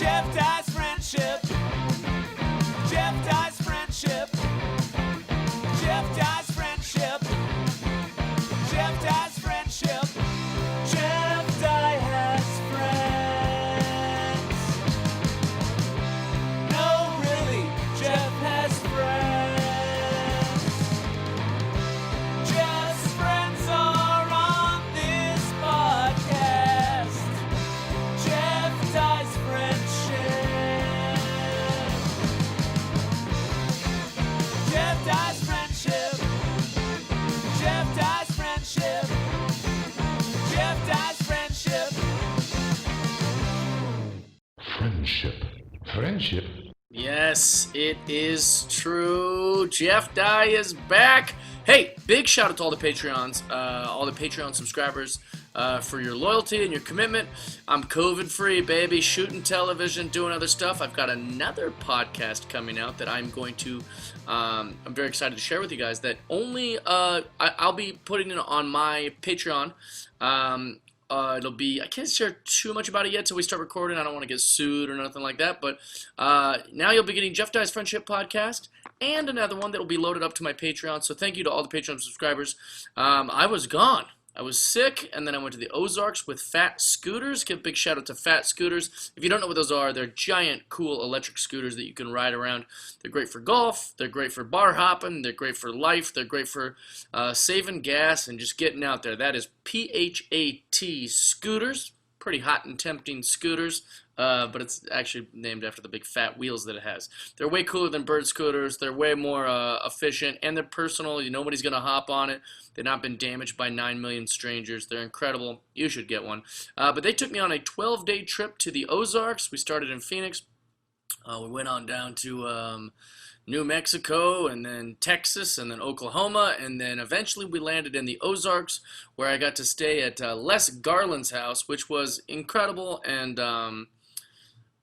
Jeff Dye's friendship. Jeff Dye's friendship. Jeff Dye's friendship. Jeff Dye's friendship. Jeff Dye has friends. No, really, Jeff has friends. Jeff's friends are on this podcast. Jeff Dye's friendship. Jeff Dye's friendship. Jeff Dye's friendship. Jeff Dye's friendship. Friendship. Yes, it is true. Jeff Dye is back. Hey, big shout out to all the Patreons, all the Patreon subscribers for your loyalty and your commitment. I'm COVID-free, baby, shooting television, doing other stuff. I've got another podcast coming out that I'm going to, I'm very excited to share with you guys that only, I'll be putting it on my Patreon. It'll be, I can't share too much about it yet till we start recording. I don't want to get sued or nothing like that. But now you'll be getting Jeff Dye's Friendship Podcast and another one that will be loaded up to my Patreon. So thank you to all the Patreon subscribers. I was gone. I was sick, and then I went to the Ozarks with Phatscooters. Give a big shout out to Phatscooters. If you don't know what those are, they're giant, cool electric scooters that you can ride around. They're great for golf. They're great for bar hopping. They're great for life. They're great for saving gas and just getting out there. That is PHAT scooters. Pretty hot and tempting scooters, but it's actually named after the big fat wheels that it has. They're way cooler than bird scooters. They're way more efficient, and they're personal. Nobody's going to hop on it. They've not been damaged by 9 million strangers. They're incredible. You should get one. But they took me on a 12-day trip to the Ozarks. We started in Phoenix. We went on down to New Mexico, and then Texas, and then Oklahoma, and then eventually we landed in the Ozarks, where I got to stay at Les Garland's house, which was incredible, and it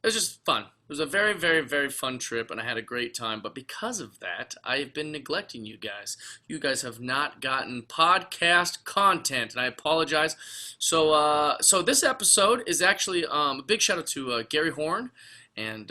was just fun. It was a very, very, very fun trip, and I had a great time. But because of that, I have been neglecting you guys. You guys have not gotten podcast content, and I apologize. So this episode is actually a big shout out to Gary Horn and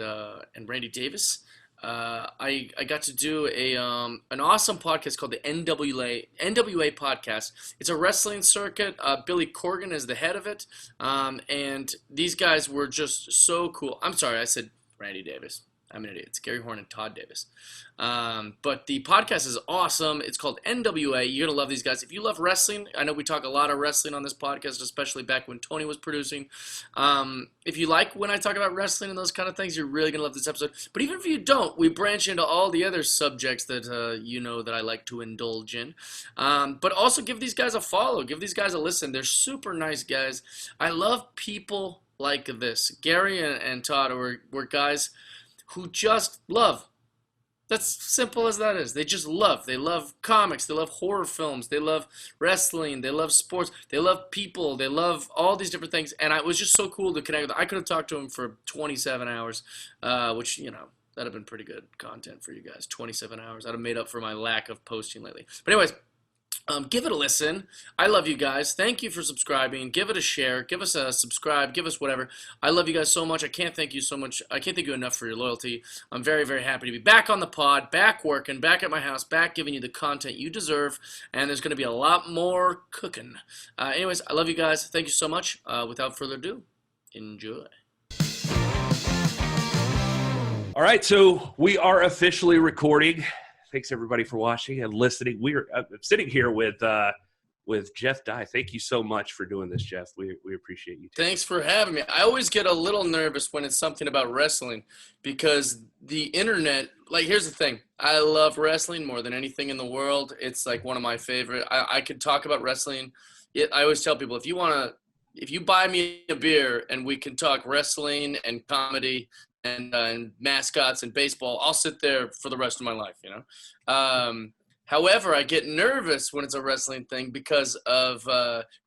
Randy Davis. I got to do an awesome podcast called the NWA podcast. It's a wrestling circuit. Billy Corgan is the head of it, and these guys were just so cool. I'm sorry, I said Randy Davis. I'm an idiot. It's Gary Horn and Todd Davis. But the podcast is awesome. It's called NWA. You're going to love these guys. If you love wrestling, I know we talk a lot of wrestling on this podcast, especially back when Tony was producing. If you like when I talk about wrestling and those kind of things, you're really going to love this episode. But even if you don't, we branch into all the other subjects that you know that I like to indulge in. But also give these guys a follow. Give these guys a listen. They're super nice guys. I love people like this. Gary and Todd were guys who just love. That's simple as that is. They just love. They love comics. They love horror films. They love wrestling. They love sports. They love people. They love all these different things. And it was just so cool to connect with them. I could have talked to them for 27 hours, which, that'd have been pretty good content for you guys. 27 hours. I'd have made up for my lack of posting lately. But anyways, give it a listen. I love you guys. Thank you for subscribing. Give it a share. Give us a subscribe. Give us whatever. I love you guys so much. I can't thank you so much. I can't thank you enough for your loyalty. I'm very, very happy to be back on the pod, back working, back at my house, back giving you the content you deserve. And there's going to be a lot more cooking. Anyways, I love you guys. Thank you so much. Without further ado, enjoy. All right, so we are officially recording. Thanks everybody for watching and listening. I'm sitting here with Jeff Dye. Thank you so much for doing this, Jeff. We appreciate you. Thanks for having me. I always get a little nervous when it's something about wrestling because the internet, here's the thing. I love wrestling more than anything in the world. It's like one of my favorite. I could talk about wrestling. I always tell people, if you buy me a beer and we can talk wrestling and comedy and mascots and baseball, I'll sit there for the rest of my life, However, I get nervous when it's a wrestling thing because of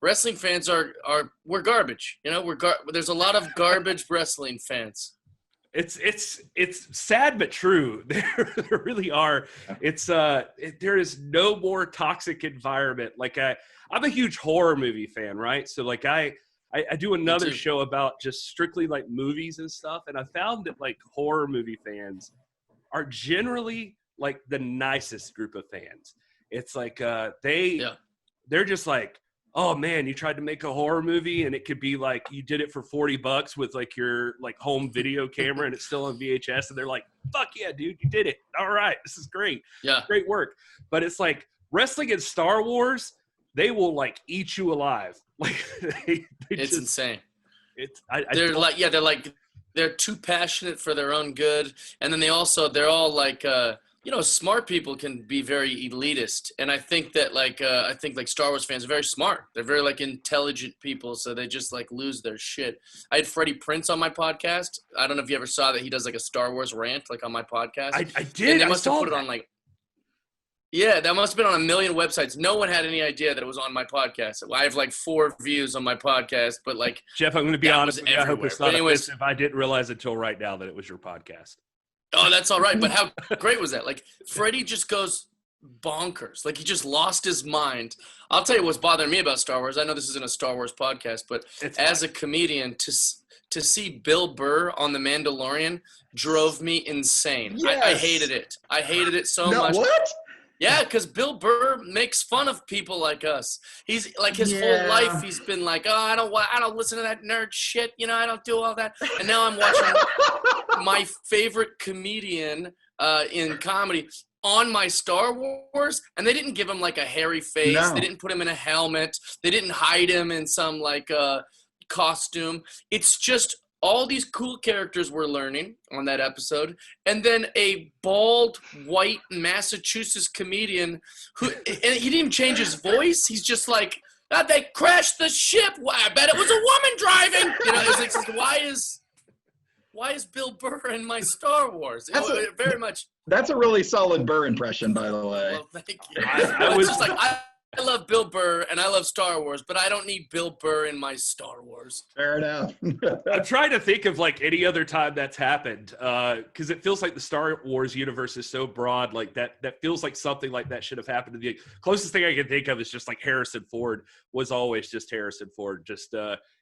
wrestling fans we're garbage. There's a lot of garbage wrestling fans. It's sad but true. There really are. There is no more toxic environment. I'm a huge horror movie fan, right? So I do another too. show about just strictly like movies and stuff, and I found that like horror movie fans are generally like the nicest group of fans. It's like they're just like, oh man, you tried to make a horror movie and it could be like you did it for $40 with like your like home video camera and it's still on VHS, and they're like, fuck yeah, dude, you did it. All right, this is great. Yeah. Great work. But it's like wrestling and Star Wars, they will like eat you alive. Like It's insane. It's they're too passionate for their own good, and then they're all like smart people can be very elitist, and I think that like Star Wars fans are very smart. They're very like intelligent people, so they just like lose their shit. I had Freddie Prinze on my podcast. I don't know if you ever saw that. He does like a Star Wars rant like on my podcast. I did. And they must have put it on like. Yeah, that must have been on a million websites. No one had any idea that it was on my podcast. I have like 4 views on my podcast, but like Jeff, I'm going to be honest with you. I hope it's not anyways, offensive. I didn't realize until right now that it was your podcast. Oh, that's all right. But how great was that? Like Freddie just goes bonkers. Like he just lost his mind. I'll tell you what's bothering me about Star Wars. I know this isn't a Star Wars podcast, but as a comedian, to see Bill Burr on The Mandalorian drove me insane. Yes. I hated it. I hated it so much. What? Yeah, because Bill Burr makes fun of people like us. He's like his whole life he's been like, oh, I don't listen to that nerd shit. I don't do all that. And now I'm watching my favorite comedian in comedy on my Star Wars, and they didn't give him like a hairy face. No. They didn't put him in a helmet. They didn't hide him in some like costume. It's just all these cool characters we're learning on that episode, and then a bald, white Massachusetts comedian and he didn't even change his voice. He's just like, they crashed the ship. I bet it was a woman driving. It's like, why is Bill Burr in my Star Wars? Very much. That's a really solid Burr impression, by the way. Well, thank you. It's just like I love Bill Burr and I love Star Wars, but I don't need Bill Burr in my Star Wars. Fair enough. I'm trying to think of like any other time that's happened, because it feels like the Star Wars universe is so broad. Like that feels like something like that should have happened to the closest thing I can think of is just like Harrison Ford was always just Harrison Ford. Just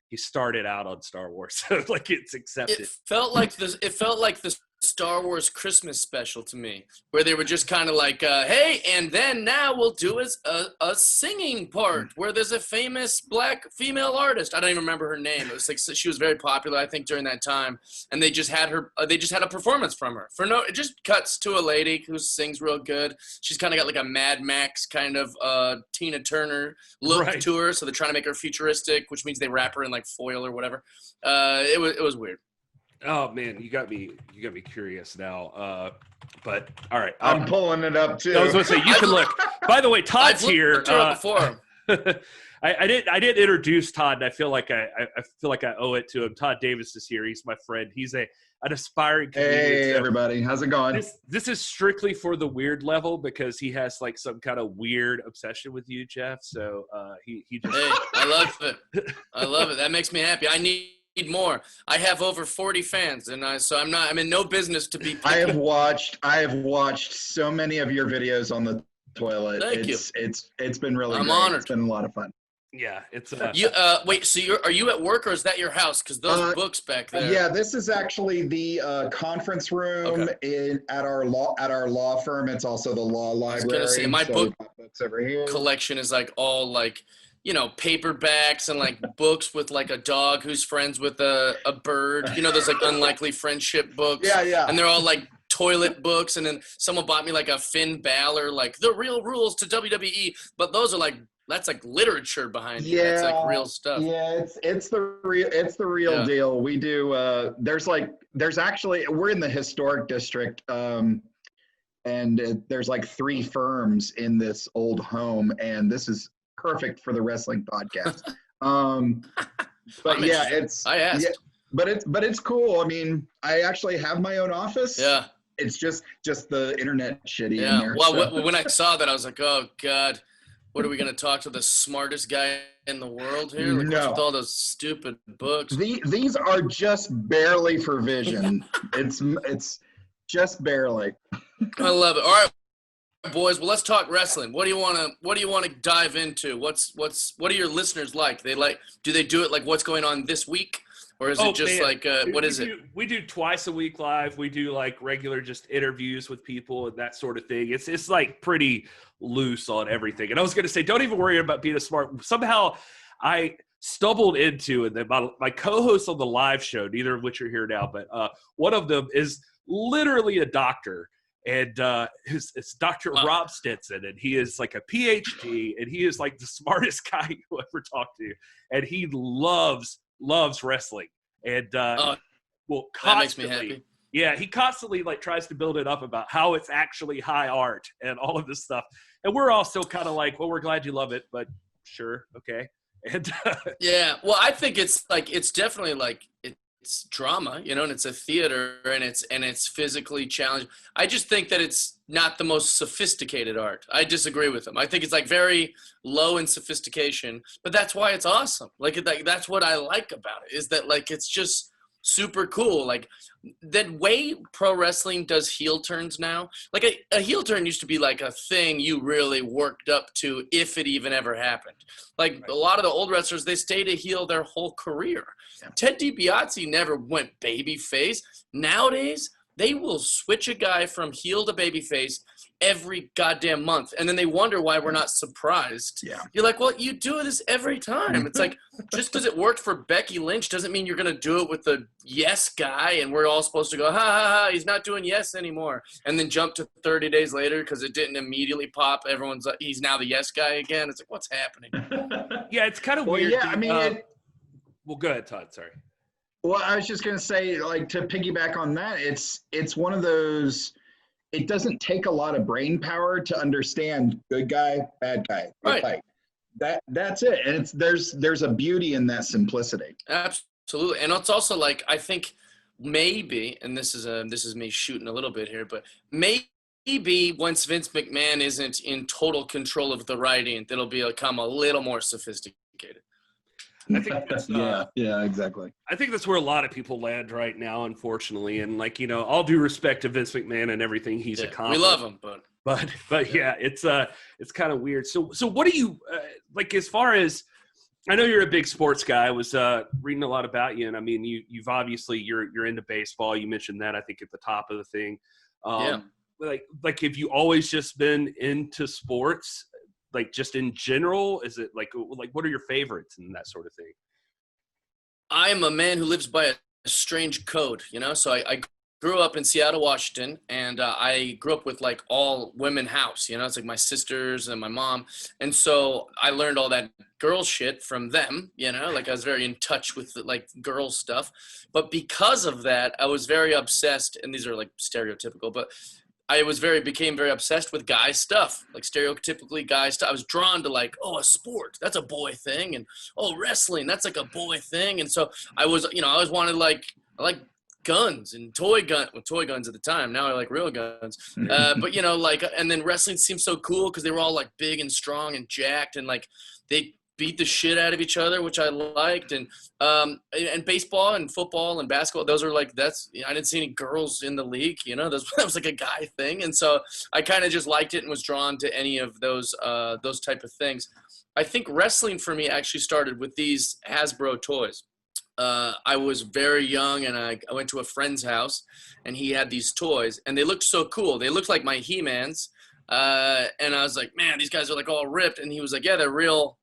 he started out on Star Wars, so like it's accepted. It felt like the Star Wars Christmas special to me, where they were just kind of like, hey, and then now we'll do a singing part where there's a famous black female artist. I don't even remember her name. It was like she was very popular, I think, during that time, and they just had her. They just had a performance from her. It just cuts to a lady who sings real good. She's kind of got like a Mad Max kind of Tina Turner look to her, so they're trying to make her futuristic, which means they wrap her in like foil or whatever. It was weird. Oh man, you got me curious now. But all right, I'm pulling it up too. I was going to say you can look. By the way, Todd's here. Before. I didn't introduce Todd, and I feel like I owe it to him. Todd Davis is here. He's my friend. He's an aspiring comedian. Hey everybody, how's it going? This is strictly for the weird level because he has like some kind of weird obsession with you, Jeff. So he just. Hey, I love it. I love it. That makes me happy. I need more. I have over 40 fans, and I'm in no business to be picky. I have watched so many of your videos on the toilet. Thank you. It's been really. I'm honored. It's been a lot of fun. Yeah, it's wait. So are you at work or is that your house? Because those books back there. Yeah, this is actually the conference room at our law firm. It's also the law library. I was gonna say my book books over here. collection is like all like paperbacks and like books with like a dog who's friends with a bird. Those like unlikely friendship books. Yeah. And they're all like toilet books. And then someone bought me like a Finn Balor, like the real rules to WWE. But those are like. That's like literature behind it. That's like real stuff. Yeah, it's the real deal. We do there's actually we're in the historic district and there's like 3 firms in this old home, and this is perfect for the wrestling podcast. But yeah, I asked. Yeah, but it's cool. I mean, I actually have my own office. Yeah. It's just the internet shitty in there. Well, so. When I saw that, I was like, oh God. What are we going to talk to the smartest guy in the world here? Like, what's with all those stupid books? These are just barely for vision. It's just barely. I love it. All right. boys. Well, let's talk wrestling. What do you want to dive into? What are your listeners like? Do they do it like what's going on this week? Or is it just man. like, what is it? We do twice a week live. We do like regular just interviews with people and that sort of thing. It's like pretty loose on everything. And I was going to say, don't even worry about being a smart. Somehow I stumbled into, and then my co-hosts on the live show, neither of which are here now, but one of them is literally a doctor. And it's Dr. Rob Stinson, and he is like a PhD, and he is like the smartest guy you ever talk to. And he loves wrestling, and That makes me happy. Yeah, he constantly like tries to build it up about how it's actually high art and all of this stuff, and we're all still kind of like, well, we're glad you love it, but sure, okay. And yeah, well, I think it's definitely like it's drama, and it's a theater, and it's physically challenging. I just think that it's not the most sophisticated art. I disagree with him. I think it's like very low in sophistication, but that's why it's awesome. Like that's what I like about it, is that like it's just super cool. Like that way pro wrestling does heel turns now. Like a heel turn used to be like a thing you really worked up to, if it even ever happened. Like a lot of the old wrestlers, they stayed a heel their whole career. Yeah. Ted DiBiase never went babyface. Nowadays, they will switch a guy from heel to babyface every goddamn month, and then they wonder why we're not surprised. Yeah. You're like, well, you do this every time. It's like, just because it worked for Becky Lynch doesn't mean you're going to do it with the Yes guy, and we're all supposed to go, ha, ha, ha, he's not doing Yes anymore, and then jump to 30 days later because it didn't immediately pop. Everyone's like, he's now the Yes guy again. It's like, what's happening? Yeah, it's kind of weird. Yeah, I mean, well, go ahead, Todd. Sorry. Well, I was just going to say, like, to piggyback on that, it's one of those, it doesn't take a lot of brain power to understand good guy, bad guy, good fight. That's it. And there's a beauty in that simplicity. Absolutely. And it's also like, I think maybe, and this is me shooting a little bit here, but maybe once Vince McMahon isn't in total control of the writing, it'll become a little more sophisticated. I think that's, yeah, exactly. I think that's where a lot of people land right now, unfortunately. And like, all due respect to Vince McMahon and everything he's accomplished. We love him, but yeah, it's kind of weird. So what do you like, as far as, I know you're a big sports guy. I was reading a lot about you, and I mean, you've obviously you're into baseball. You mentioned that, I think, at the top of the thing. Like have you always just been into sports? Like just in general, is it like what are your favorites and that sort of thing? I am a man who lives by a strange code, so I grew up in Seattle, Washington, and I grew up with like all women house, it's like my sisters and my mom. And so I learned all that girl shit from them, like I was very in touch with like girl stuff. But because of that, I was very obsessed, and these are like stereotypical, but I became very obsessed with guy stuff, like stereotypically guy stuff. I was drawn to like, a sport, that's a boy thing. And, wrestling, that's like a boy thing. And so I was, I always wanted I like guns and toy guns at the time. Now I like real guns. But, and then wrestling seemed so cool because they were all like big and strong and jacked, and like they beat the shit out of each other, which I liked. And baseball and football and basketball, those are like, I didn't see any girls in the league, that was like a guy thing. And so I kind of just liked it and was drawn to any of those type of things. I think wrestling for me actually started with these Hasbro toys. I was very young, and I went to a friend's house, and he had these toys, and they looked so cool. They looked like my He-Mans. And I was like, man, these guys are like all ripped. And he was like, yeah, they're real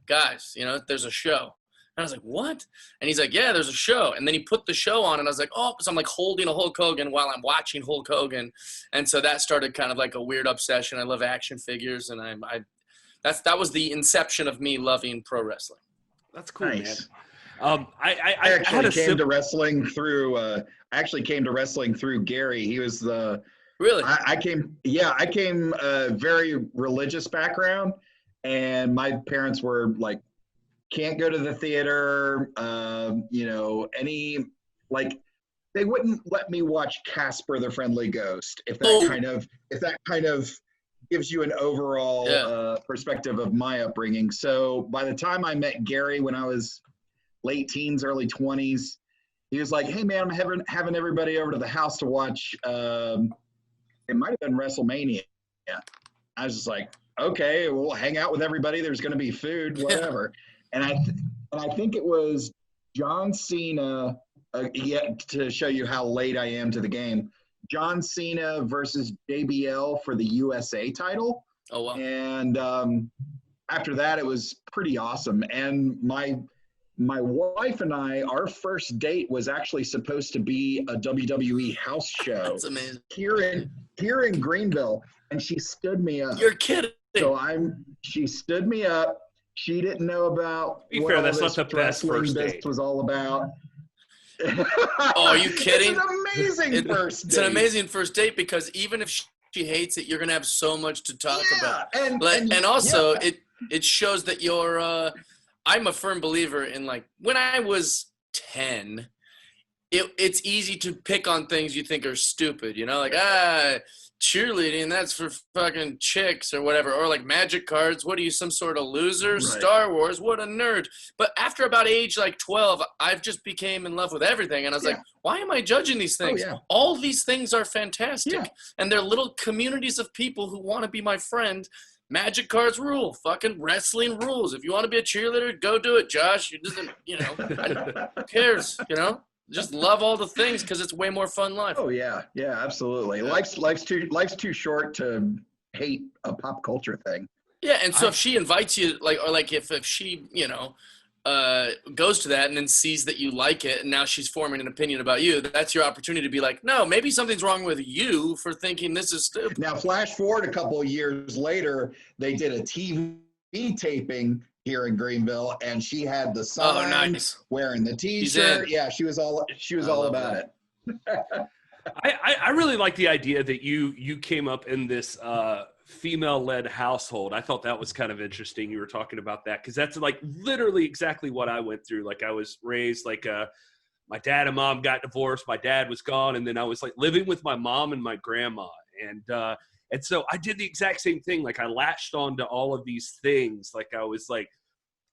guys, there's a show. And I was like, what? And he's like, yeah, there's a show. And then he put the show on, and I was like, oh, so I'm like holding a Hulk Hogan while I'm watching Hulk Hogan. And so that started kind of like a weird obsession. I love action figures, and that was the inception of me loving pro wrestling. That's cool, nice. Man. I actually came to wrestling through Gary. He was the Really? I came a very religious background, and my parents were like, can't go to the theater, they wouldn't let me watch Casper the Friendly Ghost, if that kind of gives you an overall perspective of my upbringing. So by the time I met Gary when I was late teens, early 20s, he was like, hey man, I'm having everybody over to the house to watch, it might have been WrestleMania. I was just like, okay, we'll hang out with everybody. There's going to be food, whatever. And I think it was John Cena. To show you how late I am to the game, John Cena versus JBL for the USA title. Oh wow! And after that, it was pretty awesome. And my wife and I, our first date was actually supposed to be a WWE house show. That's amazing. Here in Greenville, and she stood me up. You're kidding. So she stood me up. She didn't know about To be what fair, all that's this not the best wrestling first business date. was all about. Oh, are you kidding? It's an amazing first date. It's an amazing first date because even if she hates it, you're gonna have so much to talk about. And also it shows that you're. I'm a firm believer in, like, when I was 10, it's easy to pick on things you think are stupid. You know, like cheerleading, that's for fucking chicks or whatever, or like magic cards, what are you, some sort of loser? Right. Star Wars, what a nerd. But after about age like 12, I've just became in love with everything, and I was like, why am I judging these things? All these things are fantastic, and they're little communities of people who want to be my friend. Magic cards rule, fucking wrestling rules. If you want to be a cheerleader, go do it, Josh. It doesn't, who cares, Just love all the things because it's way more fun life. Oh yeah, absolutely. Life's too short to hate a pop culture thing. Yeah, and so if she invites you, if she, goes to that and then sees that you like it, and now she's forming an opinion about you, that's your opportunity to be like, no, maybe something's wrong with you for thinking this is stupid. Now, flash forward a couple of years later, they did a TV taping here in Greenville, and she had the sign, wearing the T-shirt. Yeah, she was all about it. I really like the idea that you came up in this female-led household. I thought that was kind of interesting. You were talking about that because that's like literally exactly what I went through. Like, I was raised like my dad and mom got divorced. My dad was gone, and then I was like living with my mom and my grandma, and so I did the exact same thing. Like, I latched on to all of these things. Like, I was like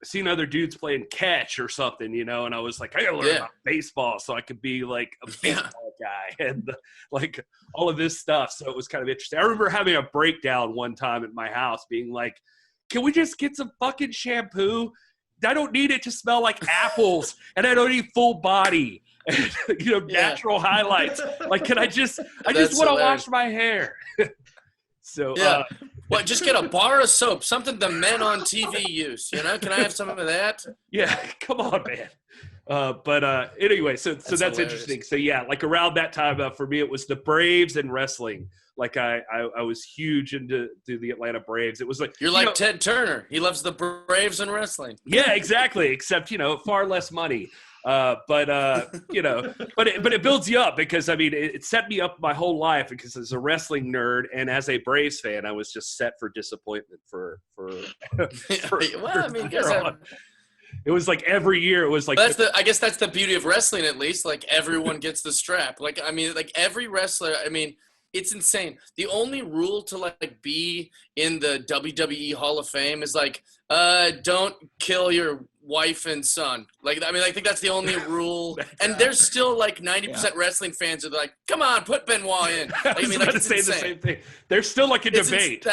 seeing other dudes playing catch or something, and I was like, I gotta learn about baseball so I could be like a baseball guy and like all of this stuff. So it was kind of interesting. I remember having a breakdown one time at my house being like, can we just get some fucking shampoo? I don't need it to smell like apples, and I don't need full body, natural highlights. Like, can I just want to wash my hair. So, What, just get a bar of soap, something the men on TV use, Can I have some of that? Yeah, come on, man. Anyway, so that's interesting. So, like around that time, for me, it was the Braves and wrestling. Like, I was huge into the Atlanta Braves. It was like, you're like Ted Turner. He loves the Braves and wrestling. Yeah, exactly. Except, far less money. But it builds you up because, I mean, it set me up my whole life because as a wrestling nerd and as a Braves fan, I was just set for disappointment for it was like every year it was like, I guess that's the beauty of wrestling, at least. Like, everyone gets the strap. Like, I mean, like every wrestler, I mean, it's insane. The only rule to like be in the WWE Hall of Fame is like, don't kill your wife and son. Like, I mean, I think that's the only rule. And there's still like 90% wrestling fans are like, come on, put Benoit in. Like, I mean, like, it's say insane. The same thing. There's still like a debate.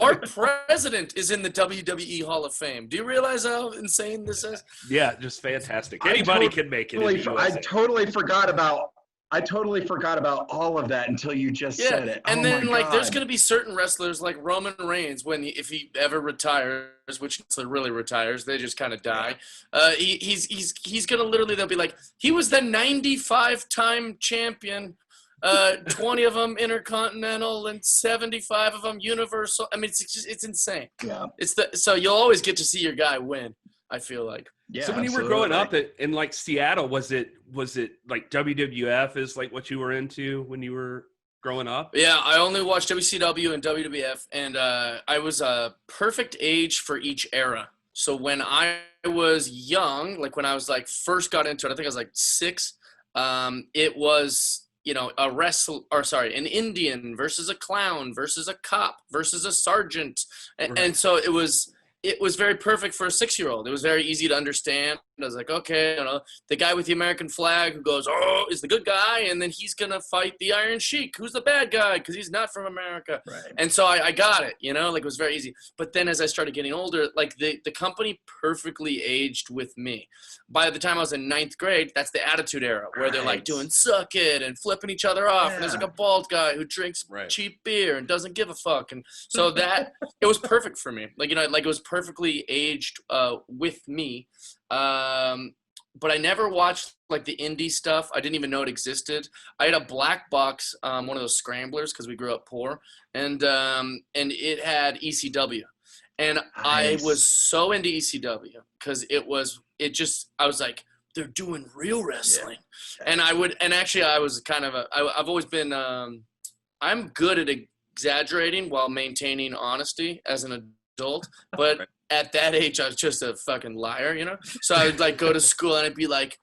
Our president is in the WWE Hall of Fame. Do you realize how insane this is? Yeah, just fantastic. Anybody can make it. I totally forgot about all of that until you just said it. And then, my like, God. there's going to be certain wrestlers like Roman Reigns if he ever retires, which really retires, they just kind of die. He's going to literally, they'll be like, he was the 95-time champion, 20 of them Intercontinental and 75 of them Universal. I mean, it's insane. Yeah. So you'll always get to see your guy win, I feel like. Yeah, so when you were growing up in like Seattle, was it like WWF is like what you were into when you were growing up? Yeah, I only watched WCW and WWF, and I was a perfect age for each era. So when I was young, like when I was like first got into it, I think I was like 6. It was an Indian versus a clown versus a cop versus a sergeant, and so it was very perfect for a 6-year-old. It was very easy to understand. I was like, okay, the guy with the American flag who goes, oh, is the good guy, and then he's gonna fight the Iron Sheik, who's the bad guy because he's not from America. Right. And so I got it, like it was very easy. But then as I started getting older, like the company perfectly aged with me. By the time I was in 9th grade, that's the Attitude Era, where they're like doing suck it and flipping each other off. And there's like a bald guy who drinks cheap beer and doesn't give a fuck. And so that it was perfect for me. Like, like it was perfectly aged with me. But I never watched like the indie stuff. I didn't even know it existed. I had a black box, one of those scramblers because we grew up poor, and it had ECW. And I was so into ECW because I was like, they're doing real wrestling. Yeah. And actually I was kind of I've always been, I'm good at exaggerating while maintaining honesty as an adult, but at that age I was just a fucking liar, So I would like go to school and I'd be like,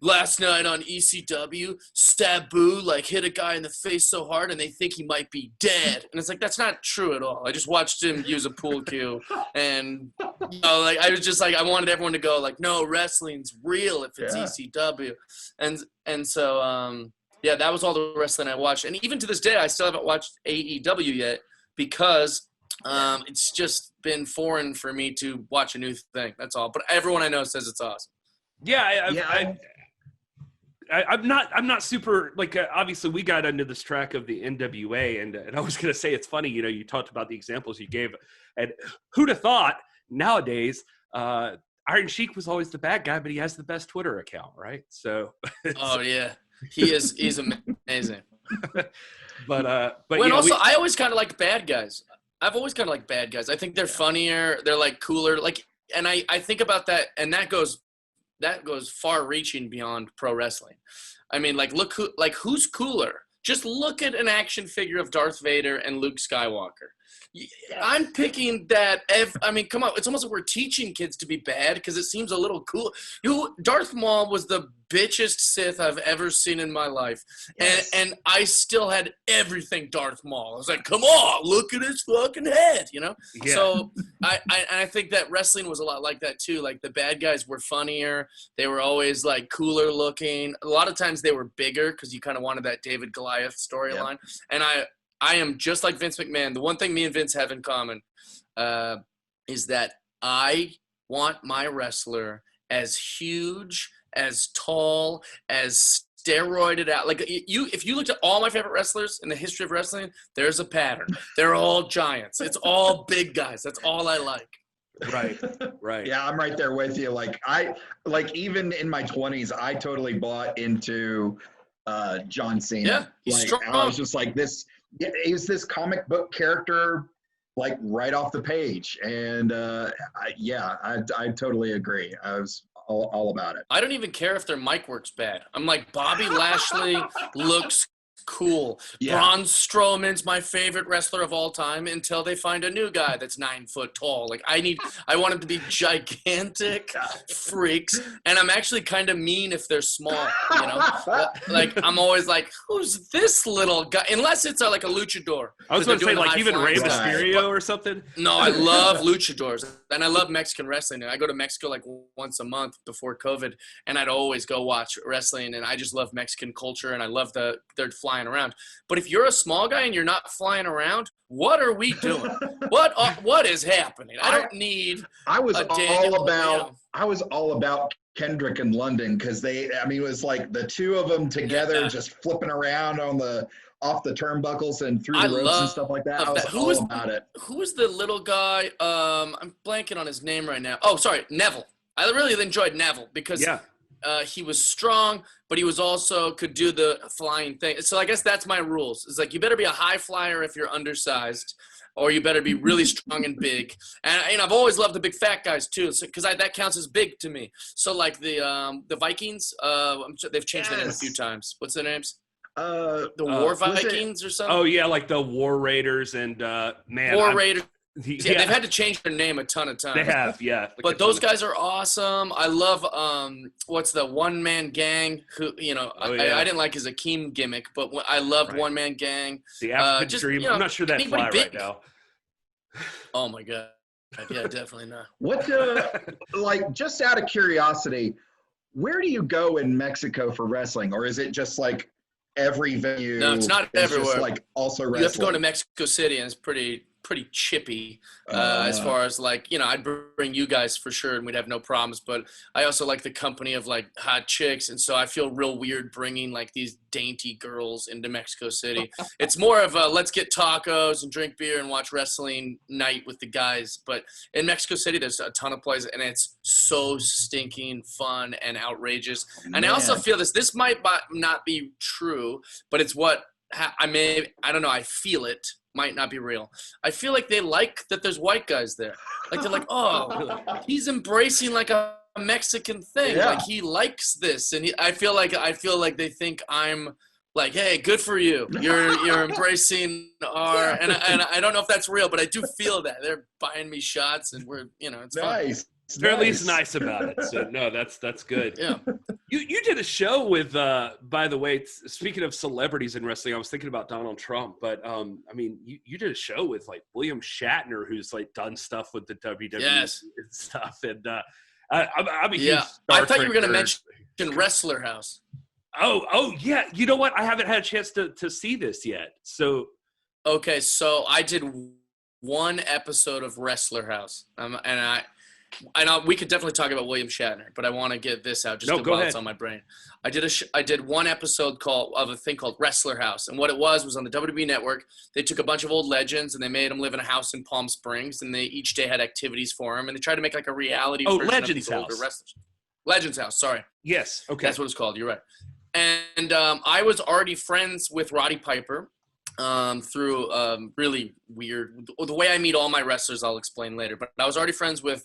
last night on ECW, Sabu like hit a guy in the face so hard and they think he might be dead. And it's like, that's not true at all. I just watched him use a pool cue. And, like, I was just like, I wanted everyone to go like, no, wrestling's real if it's ECW. And so, that was all the wrestling I watched. And even to this day, I still haven't watched AEW yet because it's just been foreign for me to watch a new thing. That's all. But everyone I know says it's awesome. Yeah, I'm not super like. Obviously, we got under this track of the NWA, and I was gonna say it's funny. You talked about the examples you gave, and who'd have thought nowadays Iron Sheik was always the bad guy, but he has the best Twitter account, right? So. Oh yeah, he's amazing. but also, I always kind of like bad guys. I've always kind of liked bad guys. I think they're funnier. They're like cooler. Like, and I think about that, and that goes far-reaching beyond pro wrestling. I mean, like, who's cooler? Just look at an action figure of Darth Vader and Luke Skywalker. I'm picking that. I mean, come on. It's almost like we're teaching kids to be bad because it seems a little cool. Darth Maul was the bitchest Sith I've ever seen in my life. Yes. And I still had everything Darth Maul. I was like, come on, look at his fucking head, Yeah. So I think that wrestling was a lot like that too. Like the bad guys were funnier. They were always like cooler looking. A lot of times they were bigger because you kind of wanted that David Goliath storyline. And I am just like Vince McMahon. The one thing me and Vince have in common is that I want my wrestler as huge, as tall, as steroided out. Like if you looked at all my favorite wrestlers in the history of wrestling, there's a pattern. They're all giants. It's all big guys. That's all I like. Right. Yeah, I'm right there with you. Like even in my 20s, I totally bought into John Cena. Yeah, he's strong. I was just like this. He's this comic book character, like right off the page, and I totally agree. I was all about it. I don't even care if their mic works bad. I'm like, Bobby Lashley looks cool. Yeah. Braun Strowman's my favorite wrestler of all time until they find a new guy that's 9 foot tall. Like I want him to be gigantic freaks, and I'm actually kind of mean if they're small. Like I'm always like, who's this little guy? Unless it's like a luchador. I was going to say like even Rey Mysterio or something. No, I love luchadors, and I love Mexican wrestling. I go to Mexico like once a month before COVID, and I'd always go watch wrestling, and I just love Mexican culture, and I love they're flying around. But if you're a small guy and you're not flying around, what are we doing? What is happening? I don't need. I was all about Kendrick and London because it was like the two of them together just flipping around off the turnbuckles and through the ropes and stuff like that. I was all about it. Who was the little guy? I'm blanking on his name right now. Oh, sorry, Neville. I really enjoyed Neville because he was strong, but he was also could do the flying thing. So I guess that's my rules. It's like you better be a high flyer if you're undersized, or you better be really strong and big. And I've always loved the big fat guys too, because that counts as big to me. So like the Vikings, they've changed their name a few times. What's their names? The War Vikings or something? Oh yeah, like the War Raiders and War Raiders. They've had to change their name a ton of times. They have, yeah. But those guys are awesome. I love what's the One Man Gang? Who I didn't like his Akeem gimmick, but I loved One Man Gang. The African Dream. I'm not sure that fly right now. Oh my god. Yeah, definitely not. What like, just out of curiosity, where do you go in Mexico for wrestling? Or is it just like every venue No, it's not is everywhere. just like also wrestling? You have to go to Mexico City, and it's pretty chippy as far as like, I'd bring you guys for sure and we'd have no problems, but I also like the company of like hot chicks, and so I feel real weird bringing like these dainty girls into Mexico City. It's more of a let's get tacos and drink beer and watch wrestling night with the guys. But in Mexico City there's a ton of places, and it's so stinking fun and outrageous. And I also feel this might not be true, but it's what I don't know, I feel it. Might not be real. I feel like they like that there's white guys there. Like they're like, oh, he's embracing like a Mexican thing. Yeah. Like he likes this, and I feel like they think I'm like, hey, good for you. You're embracing our and I don't know if that's real, but I do feel that they're buying me shots, and we're it's nice. fun. They're at least nice about it. So no, that's good. Yeah. You did a show with by the way, speaking of celebrities in wrestling, I was thinking about Donald Trump, but I mean you did a show with like William Shatner, who's like done stuff with the WWE Yes. and stuff. And I'm a huge Star I thought you Trek were gonna nerd. mention Wrestler House. Oh yeah. You know what? I haven't had a chance to see this yet. So Okay, so I did one episode of Wrestler House, I know we could definitely talk about William Shatner, but I want to get this out just go while ahead. it's on my brain. I did one episode of a thing called Wrestler House, and what it was on the WWE Network. They took a bunch of old legends and they made them live in a house in Palm Springs, and they each day had activities for them, and they tried to make like a reality version Legends of these older House. wrestlers. Legends House, sorry. yes, okay. That's what it's called. You're right. And I was already friends with Roddy Piper through really weird – the way I meet all my wrestlers I'll explain later. But I was already friends with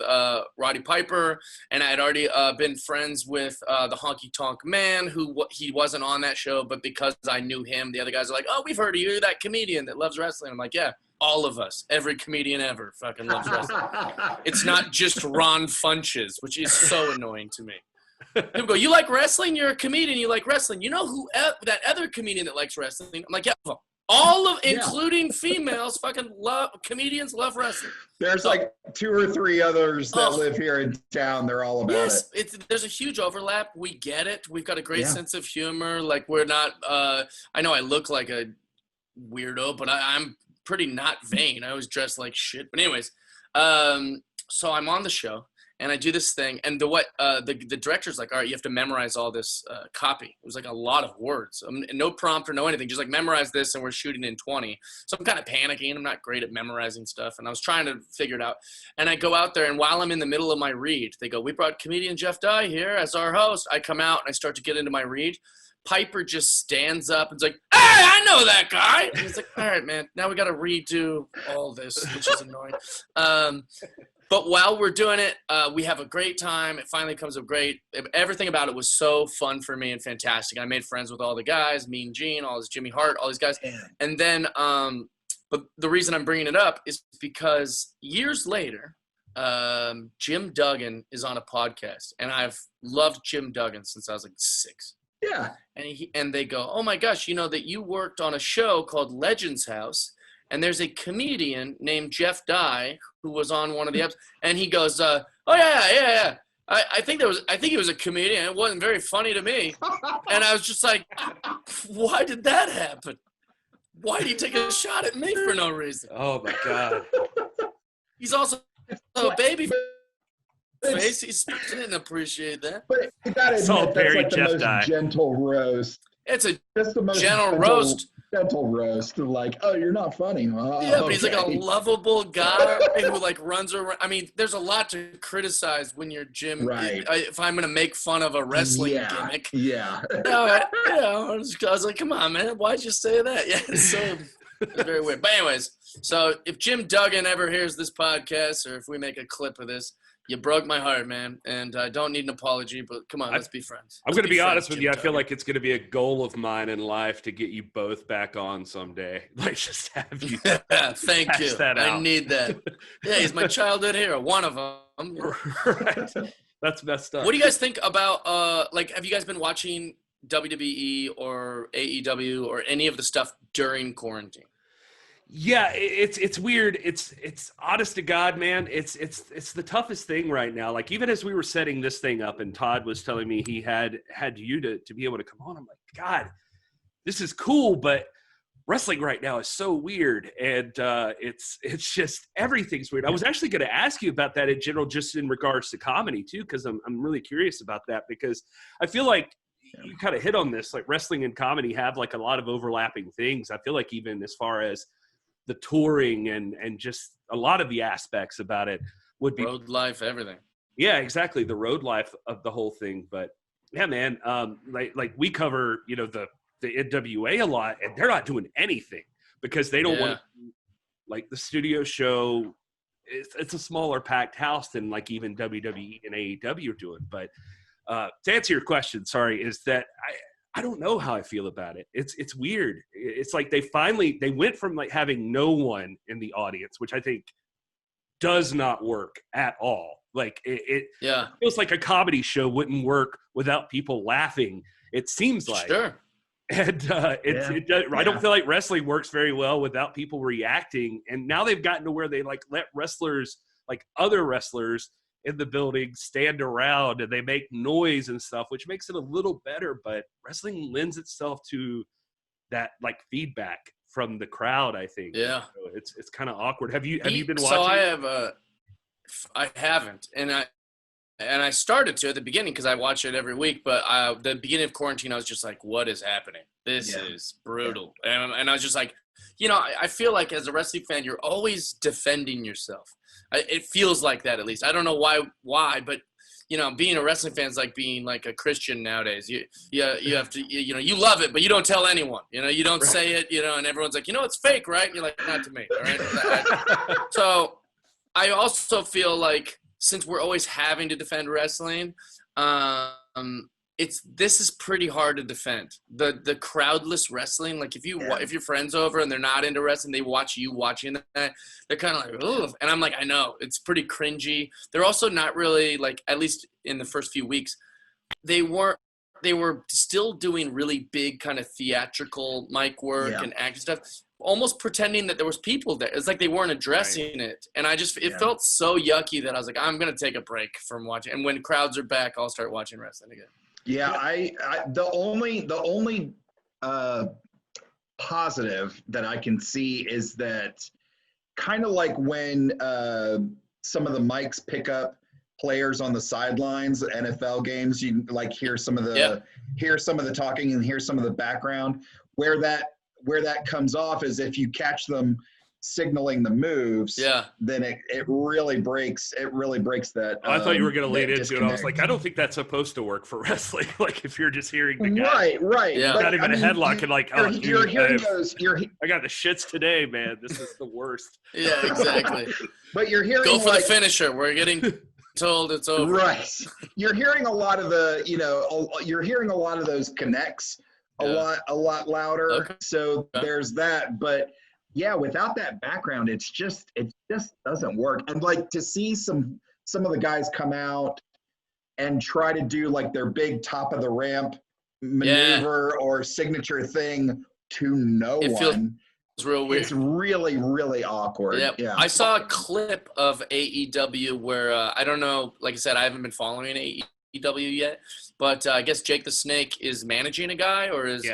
Roddy Piper, and I had already been friends with the Honky Tonk Man, he wasn't on that show. But because I knew him, the other guys are like, oh, we've heard of you. You're that comedian that loves wrestling. I'm like, yeah, all of us. Every comedian ever fucking loves wrestling. It's not just Ron Funches, which is so annoying to me. People go, you like wrestling? You're a comedian. You like wrestling. You know who that other comedian that likes wrestling? I'm like, yeah, all of, including females, comedians love wrestling. There's like 2 or 3 others that live here in town. They're all about it. There's a huge overlap. We get it. We've got a great sense of humor. Like we're not. I know I look like a weirdo, but I'm pretty not vain. I always dress like shit. But anyways, so I'm on the show. And I do this thing, and the director's like, all right, you have to memorize all this copy. It was like a lot of words, no prompt or no anything, just like memorize this, and we're shooting in 20. So I'm kind of panicking. I'm not great at memorizing stuff, and I was trying to figure it out. And I go out there, and while I'm in the middle of my read, they go, we brought comedian Jeff Dye here as our host. I come out, and I start to get into my read. Piper just stands up and is like, hey, I know that guy. And he's like, all right, man, now we got to redo all this, which is annoying. But while we're doing it, we have a great time. It finally comes up great. Everything about it was so fun for me and fantastic. I made friends with all the guys, Mean Gene, all this Jimmy Hart, all these guys. And then, but the reason I'm bringing it up is because years later, Jim Duggan is on a podcast, and I've loved Jim Duggan since I was like 6. Yeah. And they go, oh my gosh, you know that you worked on a show called Legends House. And there's a comedian named Jeff Dye who was on one of the episodes, and he goes, "Oh yeah. I think he was a comedian. It wasn't very funny to me." And I was just like, "Why did that happen? Why did he take a shot at me for no reason?" Oh my god. He's also a baby face. I didn't appreciate that. But you gotta It's all admit, that's very like the Jeff most Dye. gentle roast. It's a That's the most gentle roast. Gentle roast. Like, oh, you're not funny. Oh, Yeah, but he's like a okay. lovable guy who like runs around. I mean, there's a lot to criticize when you're Jim. Right. If I'm gonna make fun of a wrestling gimmick, Yeah. I was like, come on, man, why'd you say that? Yeah, it's very weird. But anyways, so if Jim Duggan ever hears this podcast, or if we make a clip of this, you broke my heart, man, and I don't need an apology, but come on, let's be friends. I'm going to be honest with you. I Jim feel Duggan. like it's going to be a goal of mine in life to get you both back on someday. Like, just have you. Thank hash you. that I out. need that. Yeah, he's my childhood hero, one of them. Right. That's messed up. What do you guys think about, like, have you guys been watching WWE or AEW or any of the stuff during quarantine? Yeah, it's weird. It's honest to God, man. It's the toughest thing right now. Like even as we were setting this thing up, and Todd was telling me he had you to be able to come on. I'm like, God, this is cool, but wrestling right now is so weird, and it's just everything's weird. I was actually going to ask you about that in general, just in regards to comedy too, because I'm really curious about that, because I feel like you kind of hit on this. Like wrestling and comedy have like a lot of overlapping things. I feel like even as far as the touring and just a lot of the aspects about it would be road life, everything. Yeah, exactly. The road life of the whole thing. But yeah, man, like we cover, the NWA a lot, and they're not doing anything because they don't want to, like the studio show. It's a smaller packed house than like even WWE and AEW are doing. But to answer your question, sorry, is that I don't know how I feel about it. It's weird. It's like they went from like having no one in the audience, which I think does not work at all. Like it feels like a comedy show wouldn't work without people laughing. It seems like. Sure. And I don't feel like wrestling works very well without people reacting. And now they've gotten to where they like let wrestlers, like other wrestlers in the building, stand around and they make noise and stuff, which makes it a little better. But wrestling lends itself to that like feedback from the crowd, I think. Yeah. So it's kind of awkward. Have you been watching? So I haven't, and I started to at the beginning because I watch it every week. But the beginning of quarantine, I was just like, "What is happening? This is brutal." Yeah. And I was just like, I feel like as a wrestling fan, you're always defending yourself. It feels like that, at least. I don't know why, but being a wrestling fan is like being like a Christian nowadays. You have to, you love it, but you don't tell anyone. You don't say it. And everyone's like, it's fake, right? And you're like, not to me, all right? So I also feel like since we're always having to defend wrestling, this is pretty hard to defend. The crowdless wrestling, like if your friend's over and they're not into wrestling, they watch you watching that, they're kind of like, ugh. And I'm like, I know, it's pretty cringy. They're also not really like, at least in the first few weeks, they were still doing really big kind of theatrical mic work and acting stuff, almost pretending that there was people there. It's like they weren't addressing it. And it felt so yucky that I was like, I'm going to take a break from watching. And when crowds are back, I'll start watching wrestling again. Yeah, the only positive that I can see is that kind of like when some of the mics pick up players on the sidelines, NFL games, you like hear some of the talking and hear some of the background. Where that comes off is if you catch them signaling the moves, then it really breaks that. I thought you were going to lead into it. I was like, I don't think that's supposed to work for wrestling. Like if you're just hearing the guy, right, yeah, not even a headlock, and like, you're hearing those. I got the shits today, man. This is the worst. Yeah, exactly. But you're hearing go for the finisher. We're getting told it's over. Right. You're hearing a lot of you're hearing a lot of those connects a lot louder. Okay. So there's that, but. Yeah, without that background, it just doesn't work. And like to see some of the guys come out and try to do like their big top of the ramp maneuver or signature thing to no one. It's real weird. It's really, really awkward. Yeah. I saw a clip of AEW where I don't know. Like I said, I haven't been following AEW yet, but I guess Jake the Snake is managing a guy or is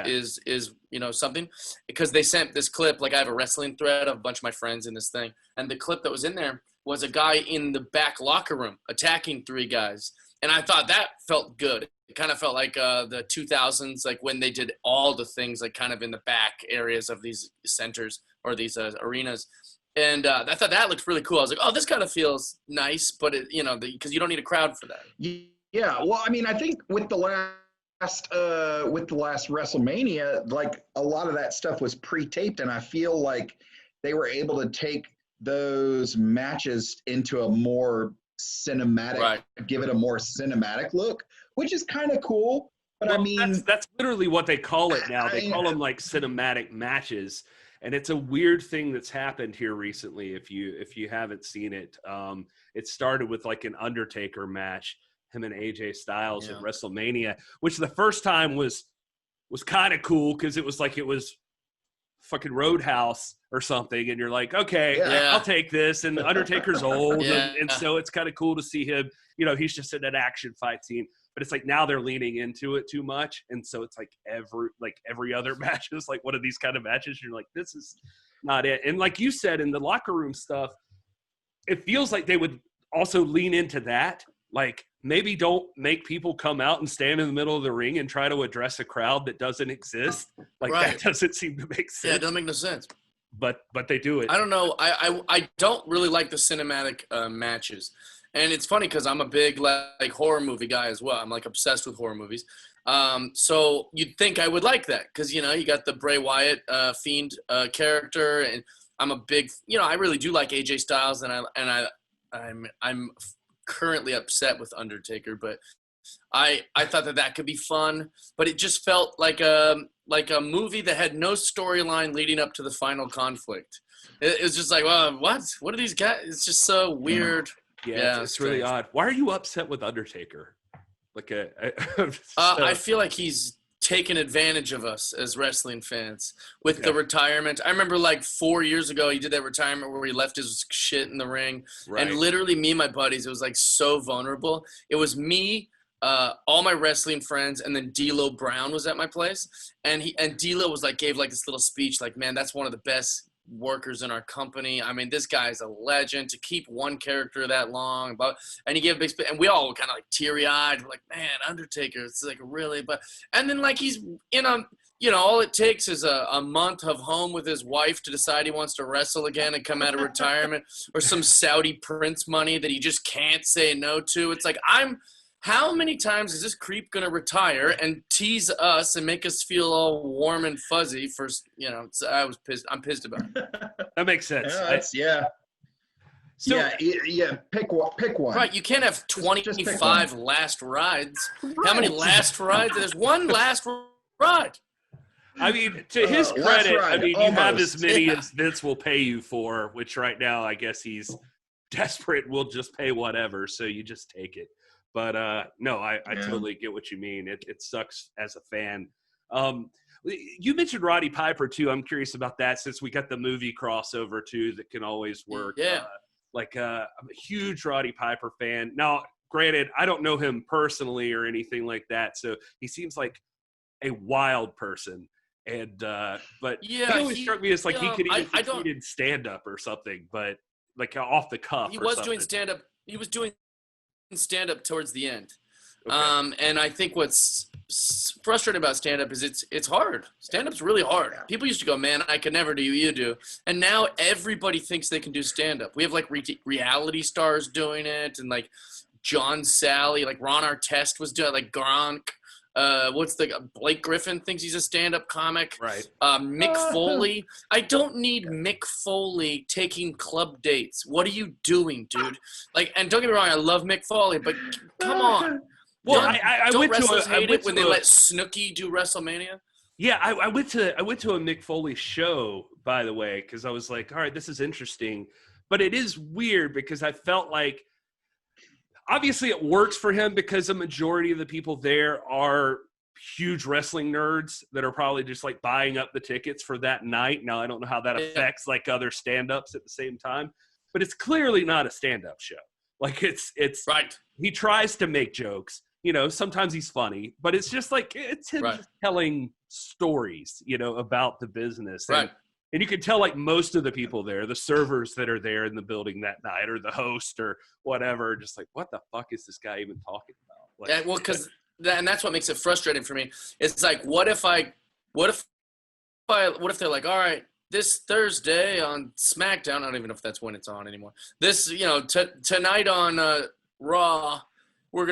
something, because they sent this clip. Like I have a wrestling thread of a bunch of my friends in this thing, and the clip that was in there was a guy in the back locker room attacking three guys, and I thought that felt good. It kind of felt like the 2000s, like when they did all the things like kind of in the back areas of these centers or these arenas. And I thought that looked really cool. I was like, oh, this kind of feels nice, but because you don't need a crowd for that. Yeah, well, I mean, I think with the last WrestleMania, like a lot of that stuff was pre-taped, and I feel like they were able to take those matches into a more cinematic, give it a more cinematic look, which is kind of cool. But I mean, that's literally what they call it now. They call them like cinematic matches, and it's a weird thing that's happened here recently. If you haven't seen it, it started with like an Undertaker match. Him and AJ Styles at WrestleMania, which the first time was kind of cool because it was fucking Roadhouse or something, and you're like, okay, Yeah. I'll take this. And Undertaker's old, Yeah. and so it's kind of cool to see him. He's just in an action fight scene. But it's like now they're leaning into it too much, and so it's like every other match is like one of these kind of matches. You're like, this is not it. And like you said, in the locker room stuff, it feels like they would also lean into that. Like, maybe don't make people come out and stand in the middle of the ring and try to address a crowd that doesn't exist. Like, Right. that doesn't seem to make sense. Yeah, it doesn't make no sense. But they do it. I don't know. I don't really like the cinematic matches. And it's funny because I'm a big like horror movie guy as well. I'm like obsessed with horror movies. So you'd think I would like that because, you got the Bray Wyatt Fiend character. And I'm a big, I really do like AJ Styles. I'm currently upset with Undertaker. But I thought that could be fun. But it just felt like a movie that had no storyline leading up to the final conflict. It was just like, well, what? What are these guys? It's just so weird. Yeah, it's really odd. Why are you upset with Undertaker? Like I feel like he's taken advantage of us as wrestling fans with the retirement. I remember like 4 years ago, he did that retirement where he left his shit in the ring. Right. And literally me and my buddies, it was like so vulnerable. It was me, all my wrestling friends, and then D'Lo Brown was at my place. And D'Lo was like, gave like this little speech like, man, that's one of the best workers in our company. I mean, this guy's a legend to keep one character that long. And he gave a big speech, and we all were kind of like teary-eyed. We're like, man, Undertaker, it's like really, and then like he's in all it takes is a month of home with his wife to decide he wants to wrestle again and come out of retirement, or some Saudi prince money that he just can't say no to. It's like, how many times is this creep going to retire and tease us and make us feel all warm and fuzzy for, I was pissed. I'm pissed about it. That makes sense. Yeah. So, Pick one. Right. You can't have Just pick 25 last rides. How many last rides? There's one last ride. I mean, to his last credit, ride, you have almost. as many as Vince will pay you for, which right now I guess he's desperate. Will just pay whatever, so you just take it. But no, I totally get what you mean. It sucks as a fan. You mentioned Roddy Piper too. I'm curious about that since we got the movie crossover too that can always work. Yeah. I'm a huge Roddy Piper fan. Now, granted, I don't know him personally or anything like that, so he seems like a wild person. And but he always struck me as like he could even succeed in stand-up or something, but like off the cuff. He was doing stand-up. He was doing stand-up towards the end. Okay. And I think what's frustrating about stand-up is it's hard. Stand-up's really hard. People used to go, man, I could never do what you do. And now everybody thinks they can do stand-up. We have like reality stars doing it, and like John Sally, like Ron Artest was doing it, like Gronk. Blake Griffin thinks he's a stand-up comic. Right. Mick Foley. I don't need Mick Foley taking club dates. What are you doing, dude? Like, and don't get me wrong, I love Mick Foley, but come on. Well, I went to when they let Snooki do WrestleMania. Yeah, I went to a Mick Foley show, by the way, because I was like, all right, this is interesting, but it is weird because I felt like obviously it works for him because the majority of the people there are huge wrestling nerds that are probably just like buying up the tickets for that night. Now, I don't know how that affects like other stand-ups at the same time, but it's clearly not a stand-up show. Like it's right. He tries to make jokes, sometimes he's funny, but it's just like, it's him just telling stories, about the business. Right. And you can tell, like, most of the people there, the servers that are there in the building that night, or the host, or whatever, just like, what the fuck is this guy even talking about? Like, and that's what makes it frustrating for me. It's like, what if they're like, all right, this Thursday on SmackDown, I don't even know if that's when it's on anymore. This, tonight on Raw, we're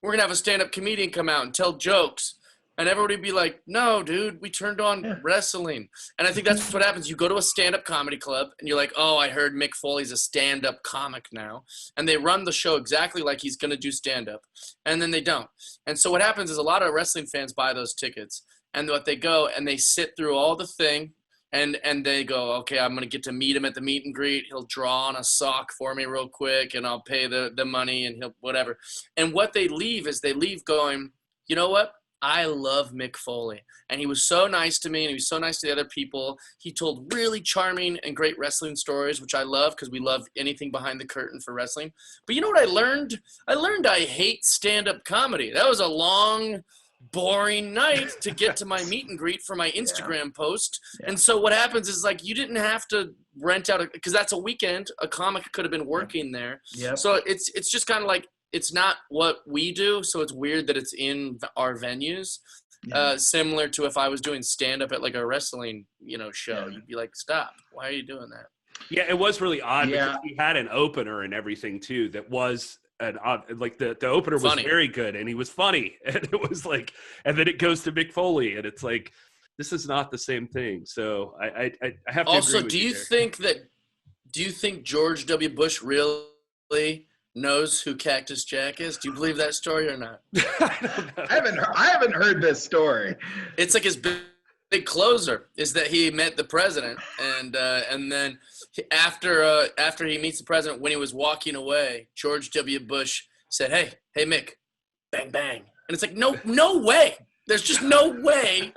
gonna have a stand-up comedian come out and tell jokes. And everybody would be like, no, dude, we turned on wrestling. And I think that's what happens. You go to a stand-up comedy club, and you're like, oh, I heard Mick Foley's a stand-up comic now. And they run the show exactly like he's going to do stand-up. And then they don't. And so what happens is a lot of wrestling fans buy those tickets. And what they go, and they sit through all the thing, and they go, okay, I'm going to get to meet him at the meet and greet. He'll draw on a sock for me real quick, and I'll pay the money, and he'll whatever. And what they leave is going, you know what? I love Mick Foley, and he was so nice to me, and he was so nice to the other people. He told really charming and great wrestling stories, which I love because we love anything behind the curtain for wrestling. But you know what I learned? I hate stand-up comedy. That was a long, boring night to get to my meet and greet for my Instagram post. Yeah. And so what happens is, like, you didn't have to rent out because that's a weekend. A comic could have been working there. Yep. So it's just kind of like, it's not what we do, so it's weird that it's in our venues. Similar to if I was doing stand-up at like a wrestling, show, you'd be like, "Stop! Why are you doing that?" Yeah, it was really odd because he had an opener and everything too. That was an odd, like the opener was Funny. very good and he was funny, and it was like, and then it goes to Mick Foley, and it's like, this is not the same thing. So I have to Also, agree with do you there. think George W. Bush really knows who Cactus Jack is? Do you believe that story or not? I haven't heard this story. It's like his big closer is that he met the president, and then after he meets the president, when he was walking away, George W. Bush said, "Hey, Mick, bang bang," and it's like, no way. There's just no way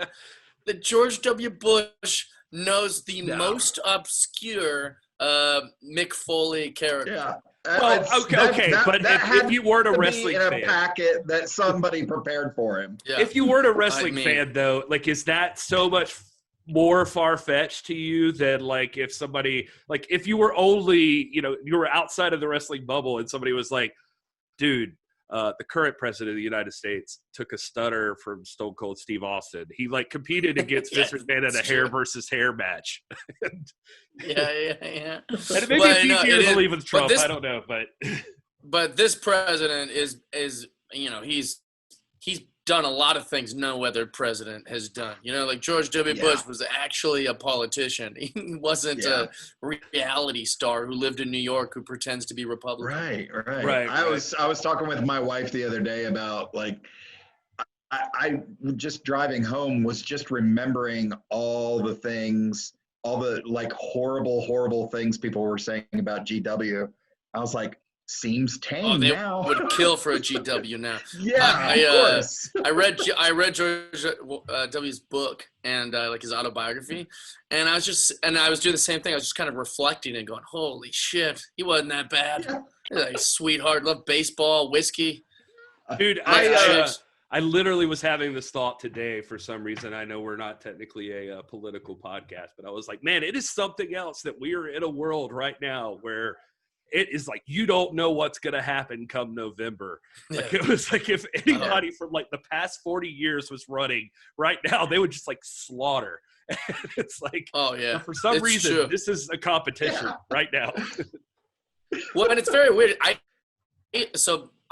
that George W. Bush knows the most obscure Mick Foley character. Yeah. Well, okay, but if you weren't a wrestling in a fan, packet that somebody prepared for him. Yeah. if you weren't a wrestling fan, though, like, is that so much more far-fetched to you than, like, if somebody, like, if you were only, you were outside of the wrestling bubble and somebody was like, dude, the current president of the United States took a stunner from Stone Cold Steve Austin. He, like, competed against Vince McMahon in a hair versus hair match. Yeah. And maybe it's easier to believe with Trump. I don't know, but this president is he's done a lot of things no other president has done. Like George W. Bush was actually a politician. He wasn't a reality star who lived in New York who pretends to be Republican. Right. I was talking with my wife the other day about, like, I just driving home was just remembering all the things, all the, like, horrible things people were saying about GW. I was like, seems tame they now. would kill for a GW now. Of course. I read George W.'s book and like his autobiography, and I was doing the same thing. I was just kind of reflecting and going, "Holy shit, he wasn't that bad. He's like a sweetheart, loved baseball, whiskey." dude, I literally was having this thought today for some reason. I know we're not technically a political podcast, but I was like, man, it is something else that we are in a world right now where it is like, you don't know what's going to happen come November. Like, it was like, if anybody from, like, the past 40 years was running right now, they would just, like, slaughter. And it's like, for some reason, this is a competition right now. Well, and it's very weird. I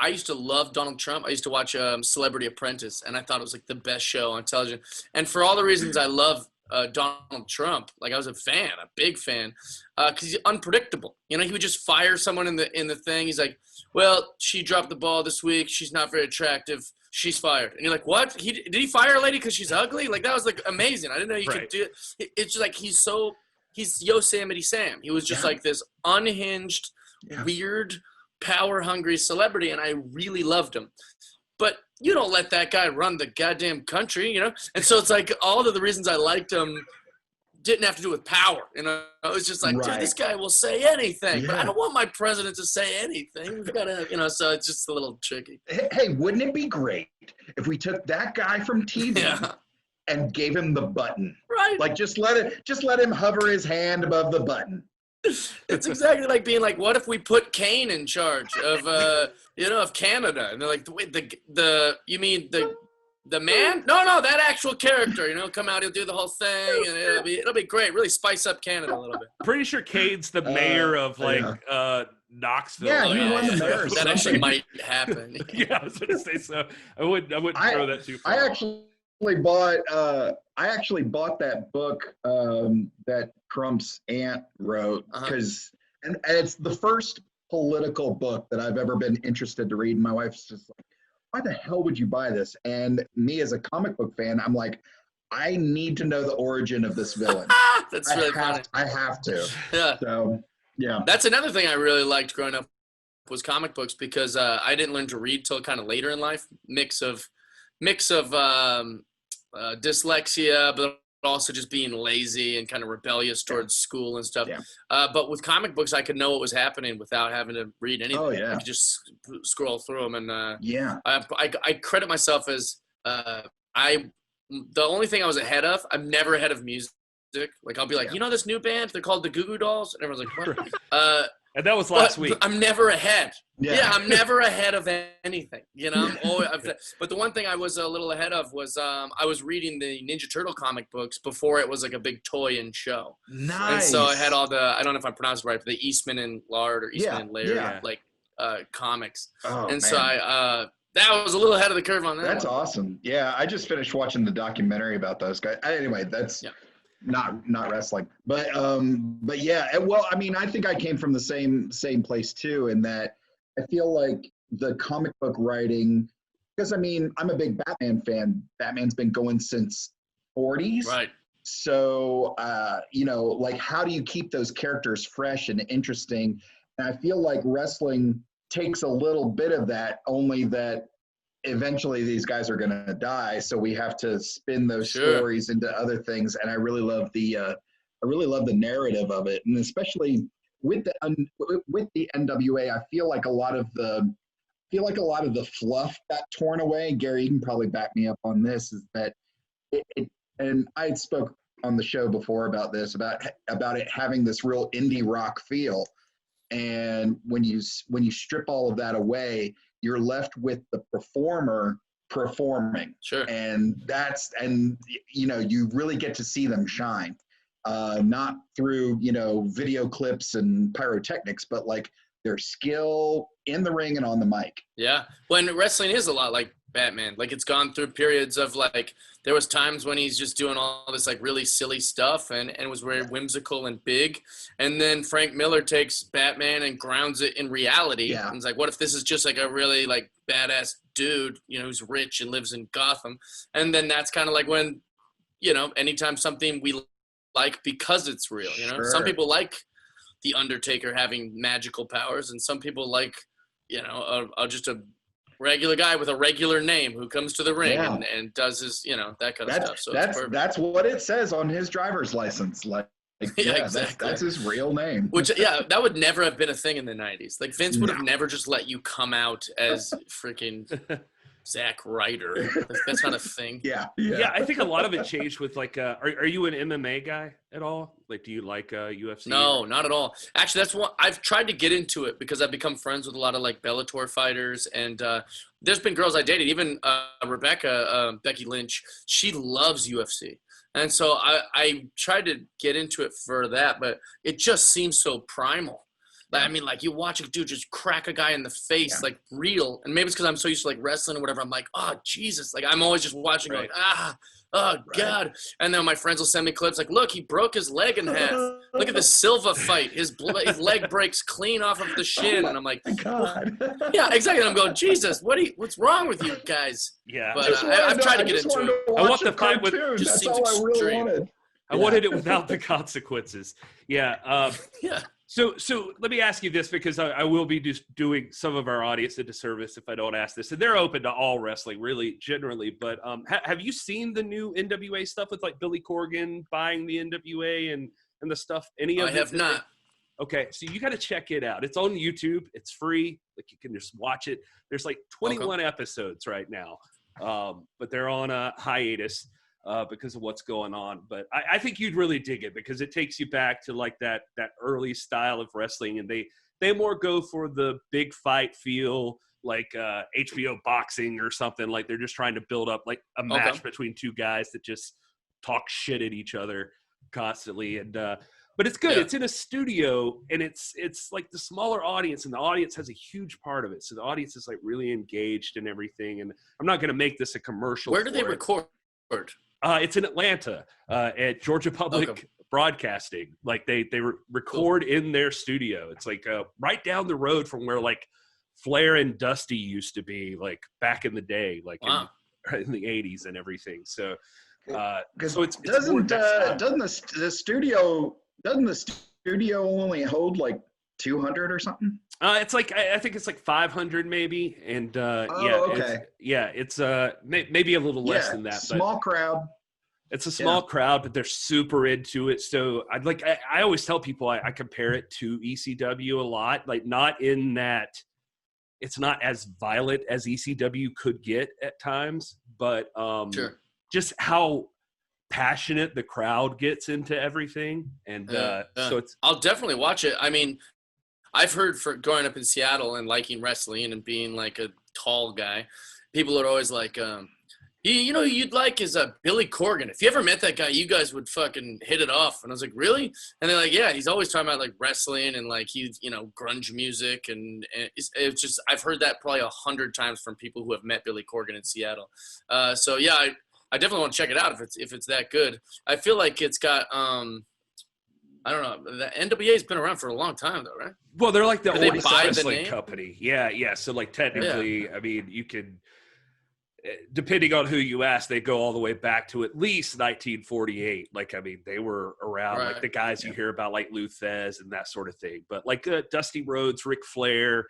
used to love Donald Trump. I used to watch Celebrity Apprentice, and I thought it was, like, the best show on television. And for all the reasons I love Donald Trump, like, I was a big fan, because he's unpredictable. He would just fire someone in the thing. He's like, "Well, she dropped the ball this week. She's not very attractive. She's fired." And you're like, "What? Did he fire a lady because she's ugly?" Like, that was, like, amazing. I didn't know you could do it. It's just like he's Yosemite Sam. He was just like this unhinged, weird, power-hungry celebrity, and I really loved him. But you don't let that guy run the goddamn country, And so it's like all of the reasons I liked him didn't have to do with power, It was just like, dude, this guy will say anything, but I don't want my president to say anything. We've got to, so it's just a little tricky. Hey, wouldn't it be great if we took that guy from TV and gave him the button? Right. Like, just let him hover his hand above the button. It's exactly like being like, what if we put Kane in charge of of Canada? And they're like, wait, you mean the man? No, that actual character, come out, he'll do the whole thing, and it'll be great. Really spice up Canada a little bit. Pretty sure Kane's the mayor of Knoxville. Yeah, he won the mayor. That actually might happen. Yeah, I was gonna say so. I wouldn't throw that too far. I actually bought that book that Trump's aunt wrote, because and it's the first political book that I've ever been interested to read. And my wife's just like, "Why the hell would you buy this?" And me as a comic book fan, I'm like, I need to know the origin of this villain. That's really funny. I have to. Yeah. So yeah. That's another thing I really liked growing up was comic books, because I didn't learn to read till kind of later in life. Mix of mix of dyslexia, but also just being lazy and kind of rebellious towards school and stuff. Yeah. But with comic books, I could know what was happening without having to read anything. Oh, yeah. I could just scroll through them, and Yeah. I credit myself as the only thing I was ahead of. I'm never ahead of music. Like I'll be like, you know, this new band, they're called the Goo Goo Dolls, and everyone's like, what? And that was last week. I'm never ahead. Yeah. I'm never ahead of anything. You know, but the one thing I was a little ahead of was I was reading the Ninja Turtle comic books before it was like a big toy and show. Nice. And so I had all the, I don't know if I pronounced it right, but the Eastman and Lard or Eastman and Laird like comics. Oh, and man. so that was a little ahead of the curve on that. That's one. awesome. Yeah, I just finished watching the documentary about those guys. Anyway, that's not wrestling, but yeah. Well, I mean, I think I came from the same place too, in that I feel like the comic book writing, because I mean, I'm a big Batman fan. Batman's been going since 40s, right? So you know, like, how do you keep those characters fresh and interesting? And I feel like wrestling takes a little bit of that, only that eventually these guys are going to die, so we have to spin those stories into other things. And I really love the narrative of it, and especially with the NWA, I feel like a lot of the fluff got torn away. Gary, you can probably back me up on this, is that and I spoke on the show before about this, about it having this real indie rock feel. And when you strip all of that away, you're left with the performer performing. Sure. And you know, you really get to see them shine, not through, you know, video clips and pyrotechnics, but like their skill in the ring and on the mic. Yeah. When wrestling is a lot like Batman, like it's gone through periods of like, there was times when he's just doing all this like really silly stuff and was very whimsical and big. And then Frank Miller takes Batman and grounds it in reality. Yeah. And it's like, what if this is just like a really like badass dude, you know, who's rich and lives in Gotham? And then that's kind of like when, you know, anytime something we like because it's real, you know, some people like the Undertaker having magical powers, and some people like, you know, just a regular guy with a regular name who comes to the ring and does his, you know, that kind of stuff. So that's what it says on his driver's license. Like exactly. That's his real name. Which, that would never have been a thing in the 90s. Like Vince would have never just let you come out as freaking Zack Ryder. That's not a thing. Yeah. I think a lot of it changed with like, are you an MMA guy at all? Like, do you like UFC? No, not at all. Actually, that's what I've tried to get into it because I've become friends with a lot of like Bellator fighters, and there's been girls I dated, even Rebecca, Becky Lynch. She loves UFC, and so I tried to get into it for that, but it just seems so primal. Like, I mean, like you watch a dude just crack a guy in the face, like real. And maybe it's because I'm so used to like wrestling or whatever. I'm like, oh, Jesus. Like I'm always just watching like, God. And then my friends will send me clips like, look, he broke his leg in half. Look at the Silva fight. His leg breaks clean off of the shin. And I'm like, God. yeah, exactly. And I'm going, Jesus, what's wrong with you guys? Yeah. But I've tried to get into it. I want the fight with, just that's all I really extreme. wanted. I wanted it without the consequences. Yeah. Yeah. So let me ask you this, because I will be just doing some of our audience a disservice if I don't ask this. And they're open to all wrestling, really, generally. But have you seen the new NWA stuff with like Billy Corgan buying the NWA and the stuff? Any of it? I have not. Okay, so you got to check it out. It's on YouTube. It's free. Like you can just watch it. There's like 21 episodes right now, but they're on a hiatus because of what's going on. But I think you'd really dig it because it takes you back to like that early style of wrestling, and they more go for the big fight feel, like HBO boxing or something. Like they're just trying to build up like a match between two guys that just talk shit at each other constantly. And but it's good. It's in a studio, and it's like the smaller audience, and the audience has a huge part of it. So the audience is like really engaged and everything. And I'm not going to make this a commercial. Where do they record? It's in Atlanta at Georgia Public Broadcasting. Like they record in their studio. It's like right down the road from where like Flair and Dusty used to be, like back in the day, like in the 80s and everything. So so it's doesn't the studio only hold like 200 or something? It's like I think it's like 500 maybe, and okay. it's maybe a little less than that. Small crowd. It's a small crowd, but they're super into it. So I always tell people I compare it to ECW a lot, like not in that it's not as violent as ECW could get at times, but Sure. just how passionate the crowd gets into everything. And so I'll definitely watch it. I mean, I've heard for growing up in Seattle and liking wrestling and being like a tall guy, people are always like, you know, you'd like is Billy Corgan. If you ever met that guy, you guys would fucking hit it off. And I was like, really? And they're like, yeah, he's always talking about like wrestling and like he's, you know, grunge music. And it's just, I've heard that probably 100 times from people who have met Billy Corgan in Seattle. So yeah, I definitely want to check it out if it's that good. I feel like it's got, I don't know. The NWA has been around for a long time though, right? Well, they're like the Did they oldest buy the wrestling name? company. Yeah. So like technically, I mean, you can, depending on who you ask, they go all the way back to at least 1948. Like, I mean, they were around, like the guys you hear about, like Luthez and that sort of thing. But like Dusty Rhodes, Ric Flair,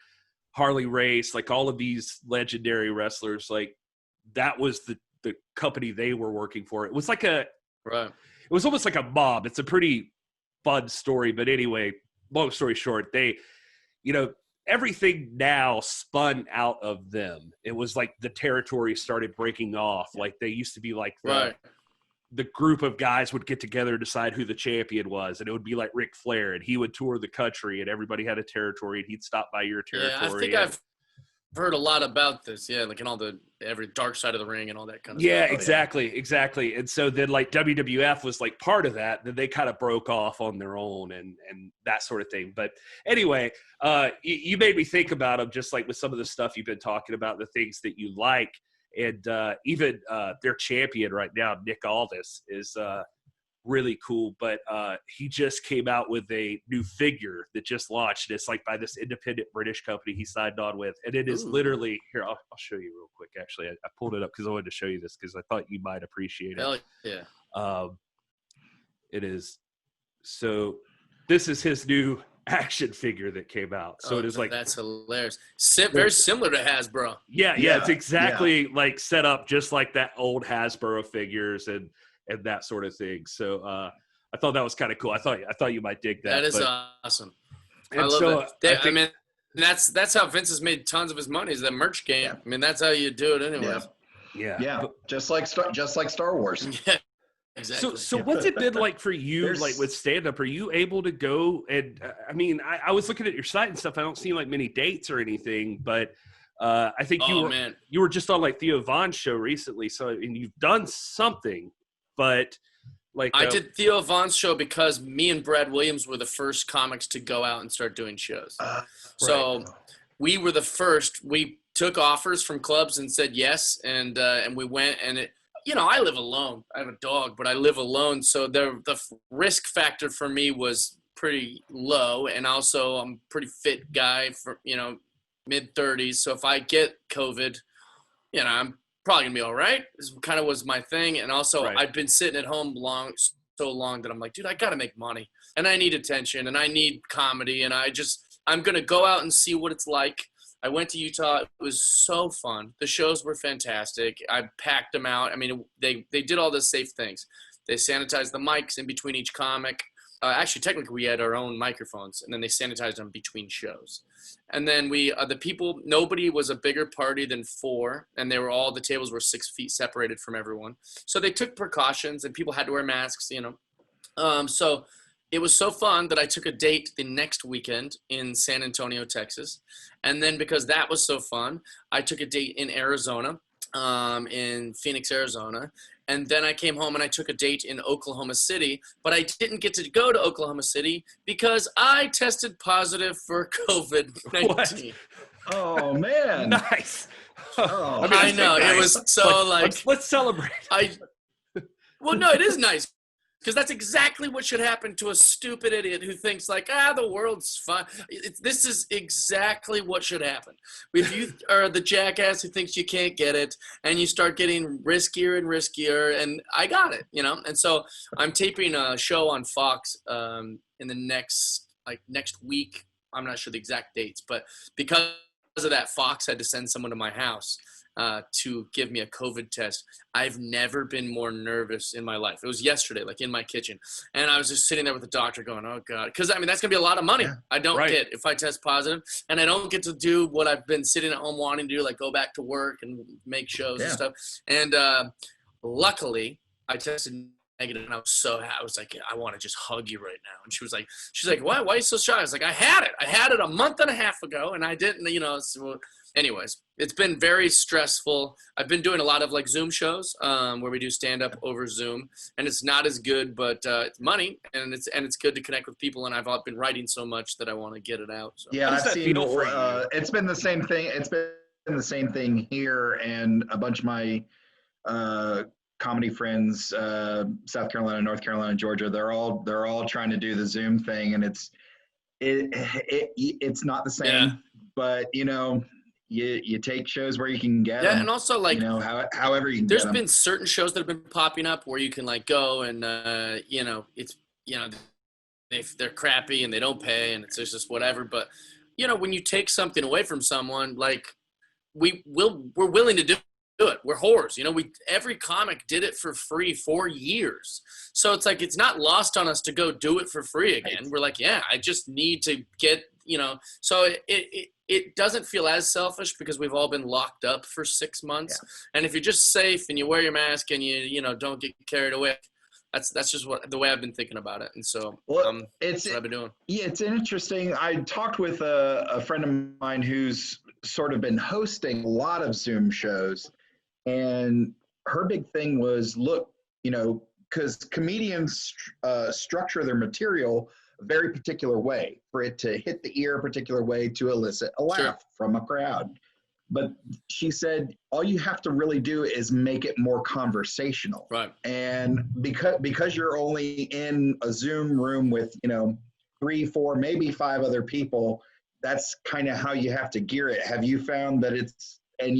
Harley Race, like all of these legendary wrestlers, like that was the company they were working for. It was like it was almost like a mob. It's a pretty fun story. But anyway, long story short, they, you know, everything now spun out of them. It was like the territory started breaking off. Like they used to be like the group of guys would get together and decide who the champion was. And it would be like Ric Flair, and he would tour the country and everybody had a territory and he'd stop by your territory. Yeah, I think I've heard a lot about this. Yeah, like in all every Dark Side of the Ring and all that kind of stuff. Yeah, exactly. And so then like WWF was like part of that. Then they kind of broke off on their own and that sort of thing. But anyway, you made me think about them, just like with some of the stuff you've been talking about, the things that you like. And even their champion right now, Nick Aldis, is really cool. But he just came out with a new figure that just launched. It's like by this independent British company he signed on with. And it is literally, here, I'll show you real quick, actually. I pulled it up because I wanted to show you this because I thought you might appreciate it. Hell yeah. It is. So this is his new action figure that came out. So it is like, that's hilarious. Very similar to Hasbro. Yeah, it's exactly like set up just like that old Hasbro figures and that sort of thing. So I thought that was kind of cool. I thought you might dig that. That is awesome. I love it. I mean, that's how Vince has made tons of his money, is that merch game. Yeah. I mean, that's how you do it anyways. Yeah. Just like Star Wars. Yeah. Exactly. So what's it been like for you, like with stand-up? Are you able to go and, I mean, I was looking at your site and stuff. I don't see like many dates or anything, but I think you were just on like Theo Von's show recently. So, and you've done something, but like. I did Theo Von's show because me and Brad Williams were the first comics to go out and start doing shows. So we were the first. We took offers from clubs and said yes, and we went, and it, you know, I live alone. I have a dog, but I live alone. So the risk factor for me was pretty low. And also I'm a pretty fit guy for, you know, mid-30s. So if I get COVID, you know, I'm probably going to be all right. This kind of was my thing. And also I've been sitting at home so long that I'm like, dude, I got to make money. And I need attention and I need comedy. And I'm going to go out and see what it's like. I went to Utah. It was so fun. The shows were fantastic. I packed them out. I mean, they did all the safe things. They sanitized the mics in between each comic. Actually, technically, we had our own microphones, and then they sanitized them between shows. And then nobody was a bigger party than 4, and the tables were 6 feet separated from everyone. So they took precautions, and people had to wear masks, you know. So it was so fun that I took a date the next weekend in San Antonio, Texas. And then because that was so fun, I took a date in Arizona, in Phoenix, Arizona. And then I came home and I took a date in Oklahoma City. But I didn't get to go to Oklahoma City because I tested positive for COVID-19. Oh, man. Nice. Oh, I know. Nice. It was so let's celebrate. Well, no, it is nice. Because that's exactly what should happen to a stupid idiot who thinks like, the world's fine. This is exactly what should happen. If you are the jackass who thinks you can't get it and you start getting riskier and riskier, and I got it, you know? And so I'm taping a show on Fox in the next week I'm not sure the exact dates, but because of that, Fox had to send someone to my house to give me a COVID test. I've never been more nervous in my life. It was yesterday, like in my kitchen. And I was just sitting there with the doctor going, oh God. Because, I mean, that's going to be a lot of money I don't get if I test positive. And I don't get to do what I've been sitting at home wanting to do, like go back to work and make shows and stuff. And luckily, I tested negative, and I was like, I want to just hug you right now. And she's like, why are you so shy? I was like, I had it a month and a half ago, and I didn't, so, anyways, it's been very stressful. I've been doing a lot of like Zoom shows where we do stand up over Zoom, and it's not as good, but it's money, and it's good to connect with people. And I've been writing so much that I want to get it out. So. Yeah, I've seen. It's been the same thing. It's been the same thing here, and a bunch of my comedy friends, South Carolina, North Carolina, Georgia, they're all trying to do the Zoom thing, and it's not the same, but you take shows where you can get them, and also like however you can there's get them. been certain shows that have been popping up where you can like go and it's if they're crappy and they don't pay and it's just whatever, but when you take something away from someone, like we're willing to do it. We're whores. Every comic did it for free for years. So it's like, it's not lost on us to go do it for free again. We're like, yeah, I just need to get, so it doesn't feel as selfish because we've all been locked up for 6 months. Yeah. And if you're just safe and you wear your mask and you don't get carried away, that's just the way I've been thinking about it. And so that's what I've been doing. Yeah, it's interesting. I talked with a friend of mine who's sort of been hosting a lot of Zoom shows. And her big thing was, look, because comedians structure their material a very particular way for it to hit the ear a particular way to elicit a laugh from a crowd. But she said, all you have to really do is make it more conversational. Right. And because you're only in a Zoom room with, 3, 4, maybe 5 other people, that's kind of how you have to gear it. Have you found that it's, and,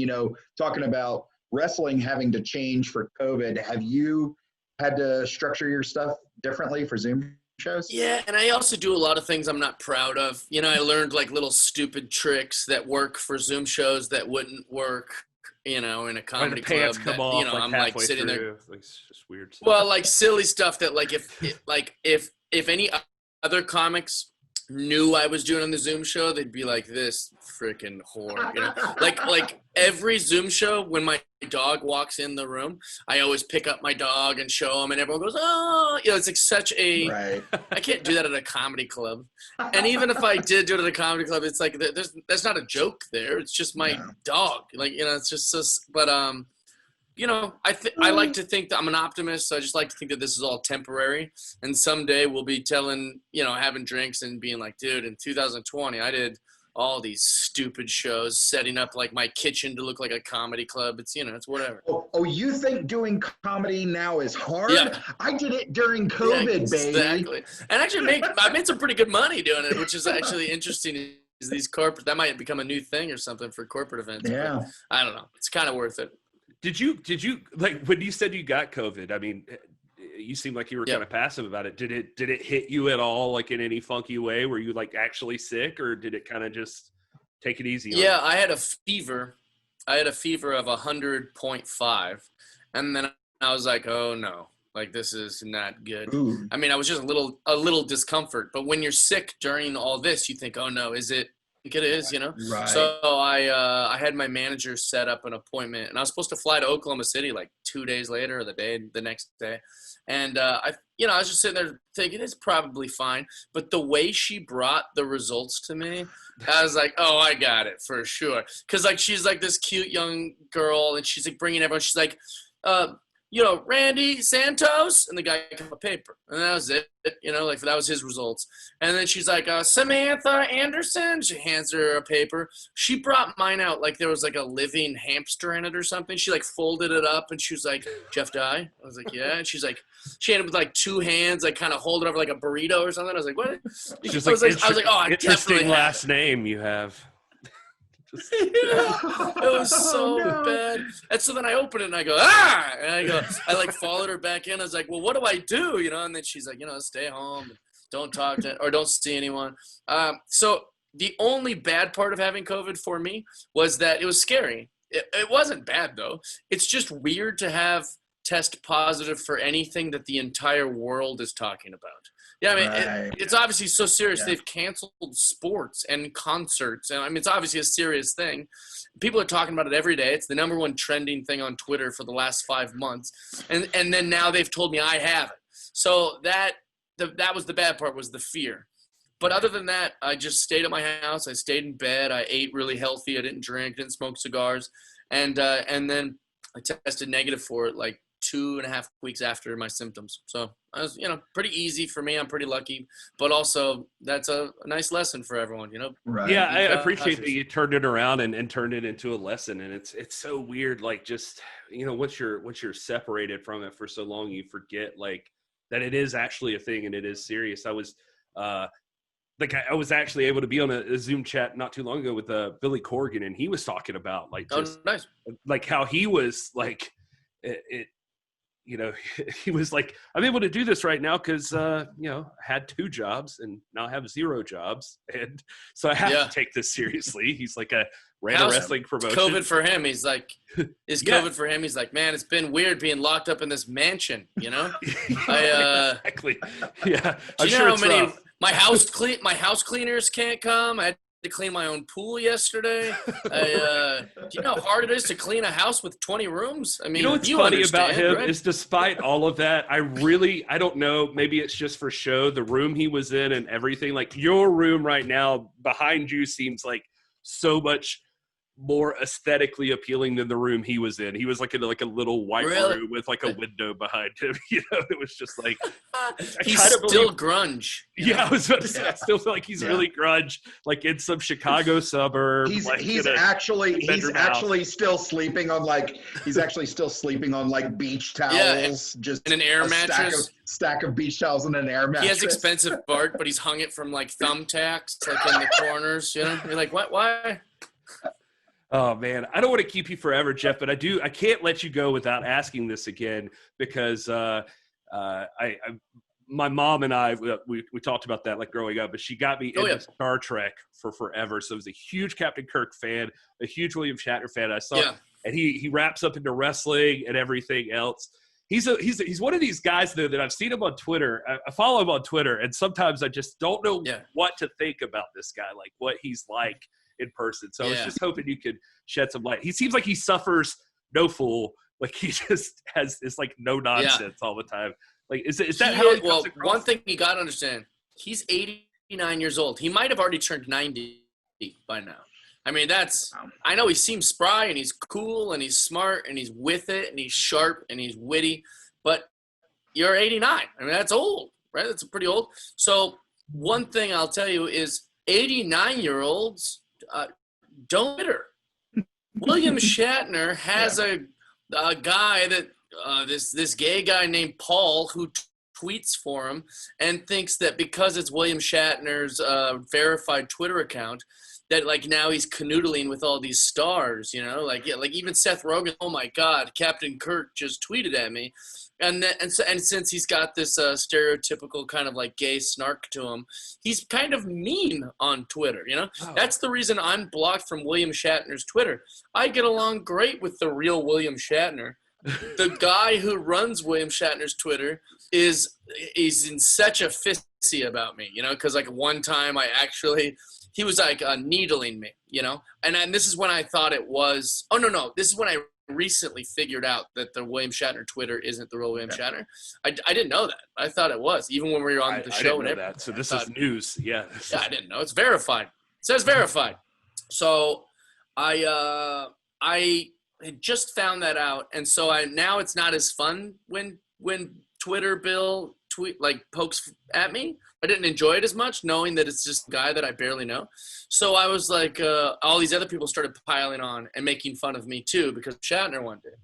talking about wrestling having to change for COVID, have you had to structure your stuff differently for Zoom shows? Yeah, and I also do a lot of things I'm not proud of. I learned like little stupid tricks that work for Zoom shows that wouldn't work, in a comedy club. Come off, I'm like sitting there. It's just weird stuff. Well, like silly stuff that like if any other comics knew I was doing on the Zoom show, they'd be like, this freaking whore, like every Zoom show, when my dog walks in the room, I always pick up my dog and show him, and everyone goes, oh, it's like such a, I can't do that at a comedy club. And even if I did do it at a comedy club, it's like, that's not a joke there. It's just my dog. Like, it's just so, but, I like to think that I'm an optimist. So I just like to think that this is all temporary. And someday we'll be telling, having drinks and being like, dude, in 2020, I did all these stupid shows, setting up like my kitchen to look like a comedy club. It's, it's whatever. Oh, you think doing comedy now is hard? Yeah. I did it during COVID, baby. Exactly. And actually I made some pretty good money doing it, which is actually interesting. Is these corporate, that might become a new thing or something for corporate events. Yeah. I don't know. It's kind of worth it. Did you like when you said you got COVID? I mean, you seemed like you were kind of passive about it. Did it hit you at all, like in any funky way? Were you like actually sick, or did it kind of just take it easy? Yeah, I had a fever. I had a fever of 100.5, and then I was like, oh no, like this is not good. Ooh. I mean, I was just a little discomfort. But when you're sick during all this, you think, oh no, is it? I think it is, Right. So I had my manager set up an appointment, and I was supposed to fly to Oklahoma City like 2 days later, or the next day. And I was just sitting there thinking it's probably fine. But the way she brought the results to me, I was like, oh, I got it for sure. Because like she's like this cute young girl, and she's like bringing everyone. She's like, Randy Santos, and the guy got a paper, and that was it. Like that was his results. And then she's like, Samantha Anderson. She hands her a paper. She brought mine out like there was like a living hamster in it or something. She like folded it up, and she was like, Jeff Dye. I was like, yeah. And she's like, she had it with like 2 hands, like kind of hold it over like a burrito or something. I was like, what? I was like, oh, I interesting last name you have. It was so bad. And so then I open it and I go, ah! And I like followed her back in. I was like, well, what do I do? And then she's like, stay home, don't talk to, or don't see anyone. So the only bad part of having COVID for me was that it was scary. It wasn't bad, though. It's just weird to have test positive for anything that the entire world is talking about. Yeah, I mean, Right. it's obviously so serious. Yeah. They've canceled sports and concerts. And I mean, it's obviously a serious thing. People are talking about it every day. It's the number one trending thing on Twitter for the last 5 months. And then now they've told me I have it. So that was the bad part, was the fear. But other than that, I just stayed at my house. I stayed in bed. I ate really healthy. I didn't drink, didn't smoke cigars. And then I tested negative for it like 2.5 weeks after my symptoms. So I was, pretty easy for me. I'm pretty lucky. But also, that's a nice lesson for everyone, Right. Yeah, I appreciate that you turned it around and turned it into a lesson. And it's so weird, like, just, once you're separated from it for so long, you forget, like, that it is actually a thing and it is serious. I was I was actually able to be on a Zoom chat not too long ago with Billy Corgan, and he was talking about, like, just nice. like how he was like he was like, I'm able to do this right now because I had 2 jobs and now I have 0 jobs, and so I have to take this seriously. He's like, ran a wrestling promotion. COVID for him. He's like, COVID for him? He's like, man, it's been weird being locked up in this mansion. Exactly. Yeah, I'm sure how many rough. My house cleaners can't come. I had to clean my own pool yesterday. Do you know how hard it is to clean a house with 20 rooms? I mean, what's funny about him, right? is despite all of that, I don't know, maybe it's just for show, the room he was in and everything, like your room right now behind you seems like so much more aesthetically appealing than the room he was in. He was like in like a little white room with like a window behind him. It was just like he's still grunge. Yeah, I was about to say, I still feel like he's really grunge, like in some Chicago suburb. He's actually still sleeping on beach towels, just in an air mattress. Stack of beach towels and an air mattress. He has expensive art, but he's hung it from like thumbtacks, like in the corners. You're like, what? Why? Oh man, I don't want to keep you forever, Jeff, but I can't let you go without asking this again, because my mom and I, we talked about that like growing up, but she got me into Star Trek for forever. So I was a huge Captain Kirk fan, a huge William Shatner fan. I saw, and he wraps up into wrestling and everything else. He's one of these guys though that I've seen him on Twitter. I follow him on Twitter, and sometimes I just don't know what to think about this guy, like what he's like in person. So I was just hoping you could shed some light. He seems like he suffers no fool. Like he just is like no nonsense all the time. Like is that how he comes across? One thing you got to understand, he's 89 years old. He might have already turned 90 by now. I mean, I know he seems spry and he's cool and he's smart and he's with it and he's sharp and he's witty, but you're 89. I mean, that's old, right? That's pretty old. So one thing I'll tell you is 89-year-olds don't litter. William Shatner has a guy that this gay guy named Paul who tweets for him and thinks that because it's William Shatner's verified Twitter account that like now he's canoodling with all these stars, like even Seth Rogen. Oh my God, Captain Kirk just tweeted at me. And since he's got this stereotypical kind of like gay snark to him, he's kind of mean on Twitter, Oh. That's the reason I'm blocked from William Shatner's Twitter. I get along great with the real William Shatner. The guy who runs William Shatner's Twitter he's in such a fissy about me, because like one time he was like needling me, and this is when I thought it was, this is when I recently figured out that the William Shatner Twitter isn't the real William Shatner. I didn't know that. I thought it was, even when we were on the show. I didn't know that. So this is news. Yeah. Yeah, I didn't know. It's verified. It says verified. So I had just found that out, and so now it's not as fun when Twitter Bill pokes at me. I didn't enjoy it as much, knowing that it's just a guy that I barely know. So I was like, all these other people started piling on and making fun of me too because Shatner one day.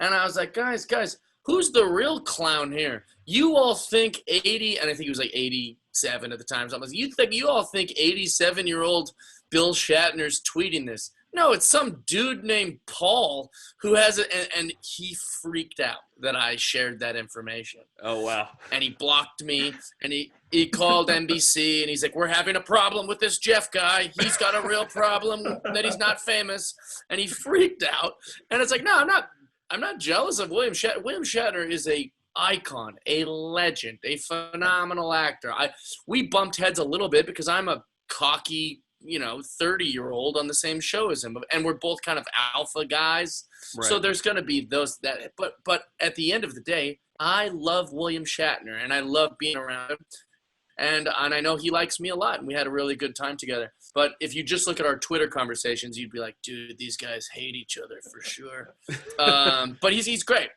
And I was like, guys, who's the real clown here? You all think 80, and I think he was like 87 at the time. So I was like, you all think 87-year-old Bill Shatner's tweeting this. No, it's some dude named Paul who has it, and he freaked out that I shared that information. Oh, wow. And he blocked me, and he called NBC, and he's like, we're having a problem with this Jeff guy. He's got a real problem that he's not famous, and he freaked out. And it's like, no, I'm not jealous of William Shatner. William Shatner is a icon, a legend, a phenomenal actor. We bumped heads a little bit because I'm a cocky, 30-year-old on the same show as him, and we're both kind of alpha guys. Right. So there's going to be but at the end of the day, I love William Shatner, and I love being around him, and I know he likes me a lot, and we had a really good time together. But if you just look at our Twitter conversations, you'd be like, dude, these guys hate each other for sure. But he's great.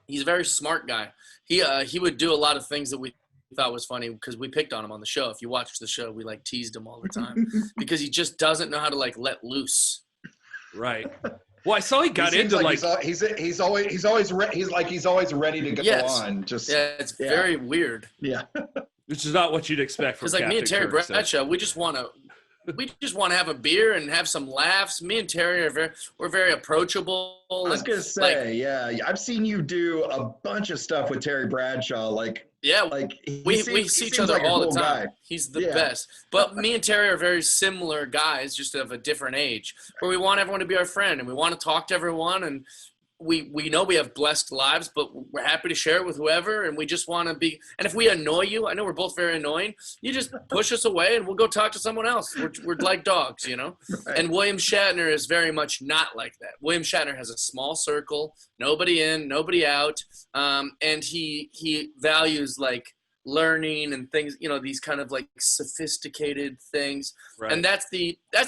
He's a very smart guy. He would do a lot of things that we thought was funny because we picked on him on the show. If you watched the show, we teased him all the time because he just doesn't know how to let loose. Right. Well, I saw he got into he's always ready to go on. It's very weird. Yeah. Which is not what you'd expect from Because me and Terry Bradshaw, we just want to have a beer and have some laughs. Me and Terry we're very approachable. I was gonna say, I've seen you do a bunch of stuff with Terry Bradshaw. We see each other all the time. He's the best. But me and Terry are very similar guys, just of a different age, where we want everyone to be our friend and we want to talk to everyone, and we know we have blessed lives, but we're happy to share it with whoever, and we just want to be. And if we annoy you, I know we're both very annoying, you just push us away and we'll go talk to someone else. We're like dogs, Right. And William Shatner is very much not like that. William Shatner has a small circle, nobody in, nobody out, and he values learning and things, these kind of sophisticated things. Right. And that's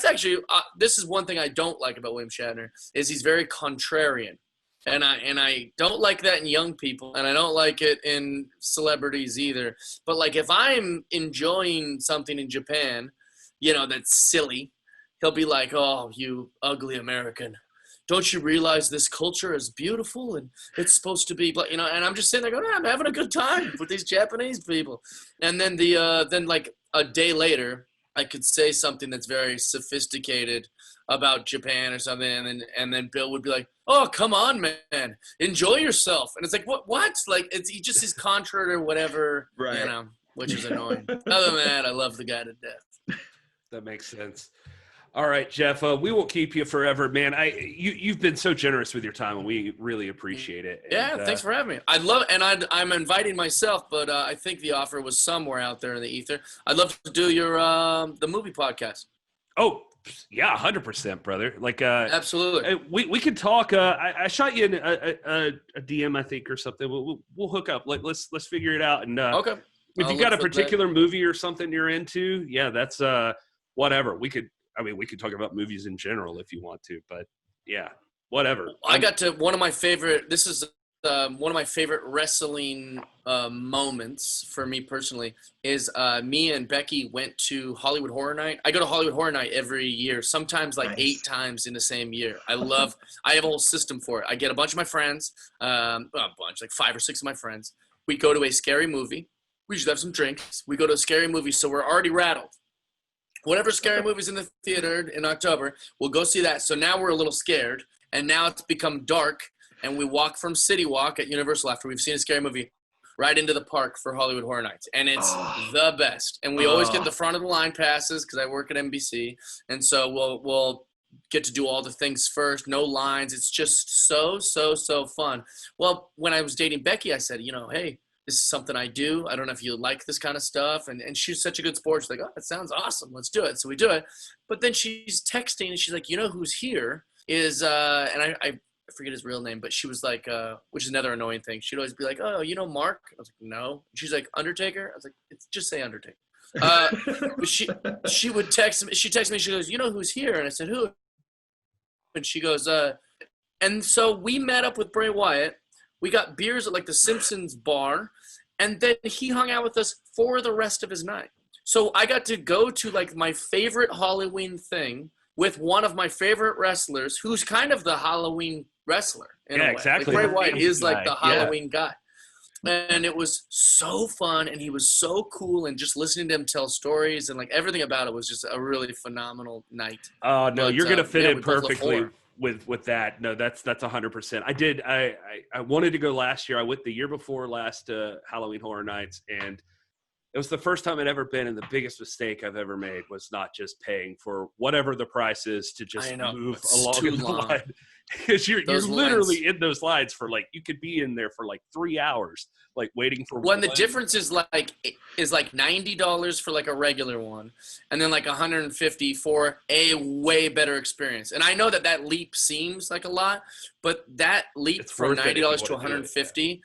actually this is one thing I don't like about William Shatner is he's very contrarian. And I don't like that in young people, and I don't like it in celebrities either. But if I'm enjoying something in Japan, that's silly, he'll be like, "Oh, you ugly American. Don't you realize this culture is beautiful and it's supposed to be," and I'm just sitting there going, I'm having a good time with these Japanese people. And then a day later, I could say something that's very sophisticated about Japan or something, and then Bill would be like, "Oh, come on, man, enjoy yourself." And it's like, what? He just is contrary or whatever, right. Which is annoying. Other than that, I love the guy to death. That makes sense. All right, Jeff, we won't keep you forever, man. You've been so generous with your time, and we really appreciate it. Yeah, thanks for having me. I'm inviting myself, but I think the offer was somewhere out there in the ether. I'd love to do your the movie podcast. Oh, yeah, 100%, brother. Absolutely. We could talk. I shot you in a DM, I think, or something. We'll hook up. Let's figure it out. And okay. If you got a particular movie or something you're into, that's whatever. We could talk about movies in general if you want to, but yeah, whatever. I got to one of my favorite. This is one of my favorite wrestling moments for me personally is me and Becky went to Hollywood Horror Night. I go to Hollywood Horror Night every year, sometimes nice. 8 times in the same year. I have a whole system for it. I get a bunch of my friends, a bunch, 5 or 6 of my friends. We go to a scary movie. We should have some drinks. We go to a scary movie, so we're already rattled. Whatever scary movie's in the theater in October, we'll go see that. So now we're a little scared, and now it's become dark, and we walk from City Walk at Universal after we've seen a scary movie right into the park for Hollywood Horror Nights, and it's the best. And we always get the front of the line passes because I work at NBC, and so we'll get to do all the things first, no lines. It's just so fun. Well, when I was dating Becky, I said, hey, this is something I do. I don't know if you like this kind of stuff. And she's such a good sport. She's like, oh, that sounds awesome. Let's do it. So we do it. But then she's texting and she's like, who's here is, and I forget his real name, but she was like, which is another annoying thing. She'd always be like, oh, Mark? I was like, no. She's like, Undertaker? I was like, just say Undertaker. But she would text me. She texted me. She goes, who's here? And I said, who? And she goes, and so we met up with Bray Wyatt. We got beers at the Simpsons bar, and then he hung out with us for the rest of his night. So I got to go to my favorite Halloween thing with one of my favorite wrestlers, who's kind of the Halloween wrestler. In a way. Exactly. Bray Wyatt is the Halloween guy. And it was so fun, and he was so cool, and just listening to him tell stories and like everything about it was just a really phenomenal night. Oh no, you're gonna fit in we both look perfectly forward. with that. No, that's 100%. I wanted to go last year. I went the year before last Halloween Horror Nights, and it was the first time I'd ever been, and the biggest mistake I've ever made was not just paying for whatever the price is to just I know, move it's along too in the long. line. Because you're Those literally lines. in those lines for like, you could be in there for like 3 hours, like waiting for When the one. difference is like $90 for like a regular one, and then like $150 for a way better experience. And I know that leap seems like a lot, but that leap It's from worth it if you $90 to wanna do it, $150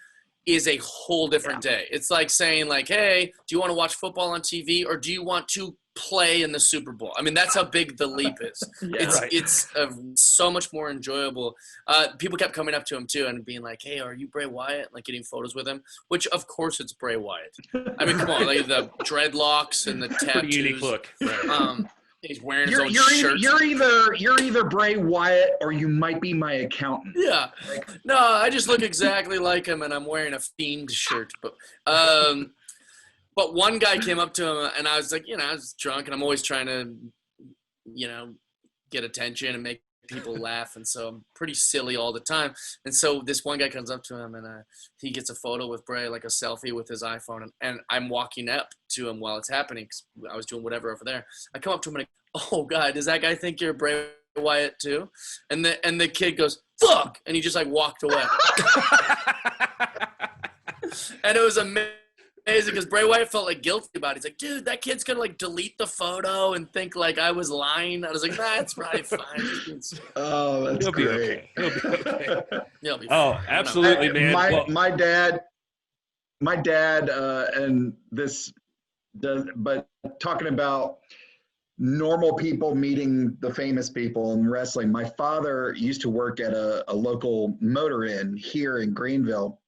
is a whole different day. It's like saying like, hey, do you want to watch football on TV or do you want to play in the Super Bowl? I mean, that's how big the leap is. Yeah. It's so much more enjoyable. People kept coming up to him too and being like, hey, are you Bray Wyatt? Like getting photos with him, which of course it's Bray Wyatt. I mean, come on, like the dreadlocks and the tattoos. Pretty unique look. Right. He's wearing his own shirt. You're either Bray Wyatt or you might be my accountant. Yeah. No, I just look exactly like him, and I'm wearing a Fiend shirt. But one guy came up to him, and I was like, I was drunk, and I'm always trying to, get attention and make people laugh, and so I'm pretty silly all the time. And so this one guy comes up to him, and he gets a photo with Bray, like a selfie with his iPhone, and I'm walking up to him while it's happening, 'cause I was doing whatever over there. I come up to him and oh God, does that guy think you're Bray Wyatt too? And the kid goes, fuck, and he just like walked away. And it was amazing because Bray Wyatt felt like guilty about it. He's like, dude, that kid's gonna like delete the photo and think like I was lying. I was like, nah, it's probably fine. Oh, that's He'll be great. okay. He'll be okay. He'll be Oh, fine. absolutely, man. Well, My dad, and this does, but talking about normal people meeting the famous people in wrestling. My father used to work at a local motor inn here in Greenville.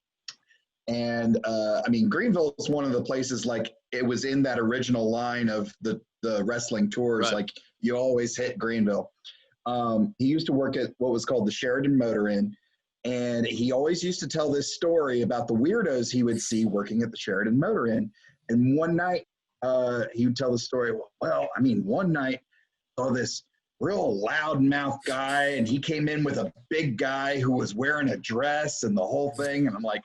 And I mean, Greenville is one of the places, like it was in that original line of the wrestling tours. Right. Like you always hit Greenville. He used to work at what was called the Sheridan Motor Inn. And he always used to tell this story about the weirdos he would see working at the Sheridan Motor Inn. And one night, he would tell the story. Well, I mean, one night, saw this real loudmouth guy, and he came in with a big guy who was wearing a dress and the whole thing. And I'm like,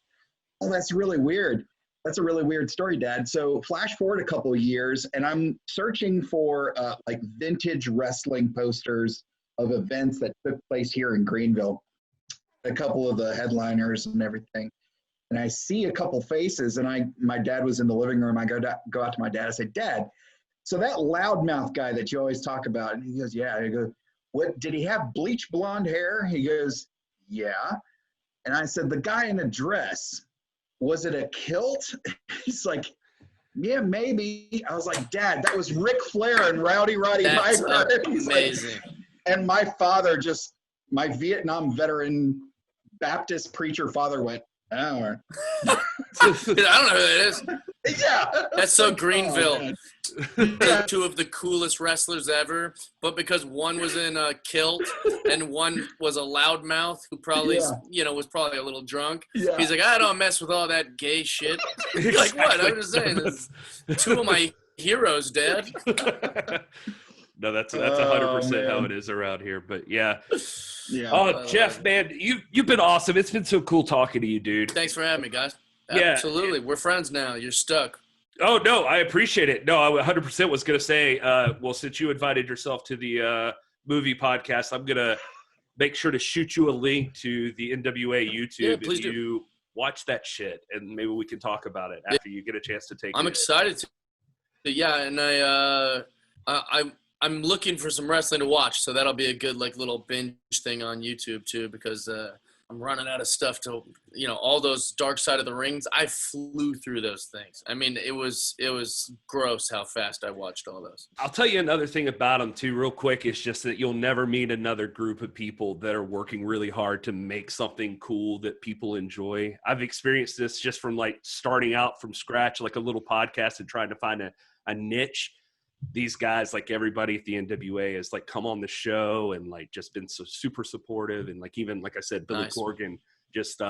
oh, that's really weird. That's a really weird story, Dad. So flash forward a couple of years, and I'm searching for like vintage wrestling posters of events that took place here in Greenville, a couple of the headliners and everything. And I see a couple faces, and my dad was in the living room. I go out to my dad. I say, Dad, so that loudmouth guy that you always talk about, and he goes, yeah. I go, what, did he have bleach blonde hair? He goes, yeah. And I said, the guy in a dress, was it a kilt? He's like, yeah, maybe. I was like, Dad, that was Ric Flair and Rowdy Roddy That's Piper. He's like, amazing. and my father my Vietnam veteran Baptist preacher father went, oh. I don't know who that is. Yeah. That's so Greenville. Oh, man. Two of the coolest wrestlers ever, but because one was in a kilt and one was a loudmouth who probably, was probably a little drunk. Yeah. He's like, I don't mess with all that gay shit. Like, what? I'm just saying, this is two of my heroes, Dad. No, that's 100% man. how it is around here. But yeah. Yeah. Oh, Jeff, man, you've been awesome. It's been so cool talking to you, dude. Thanks for having me, guys. Yeah. Absolutely. We're friends now. You're stuck. Oh, no, I appreciate it. No, I 100% was going to say, well, since you invited yourself to the movie podcast, I'm going to make sure to shoot you a link to the NWA YouTube. Yeah, please if do. you watch that shit, and maybe we can talk about it after you get a chance to take I'm it. excited to. Yeah, and I'm looking for some wrestling to watch, so that'll be a good like little binge thing on YouTube too, because I'm running out of stuff to, all those Dark Side of the Rings. I flew through those things. I mean, it was gross how fast I watched all those. I'll tell you another thing about them too, real quick. It's just that you'll never meet another group of people that are working really hard to make something cool that people enjoy. I've experienced this just from like starting out from scratch, like a little podcast and trying to find a niche. These guys, like everybody at the NWA, has like come on the show and like just been so super supportive, and like even like I said, Billy Nice. Corgan just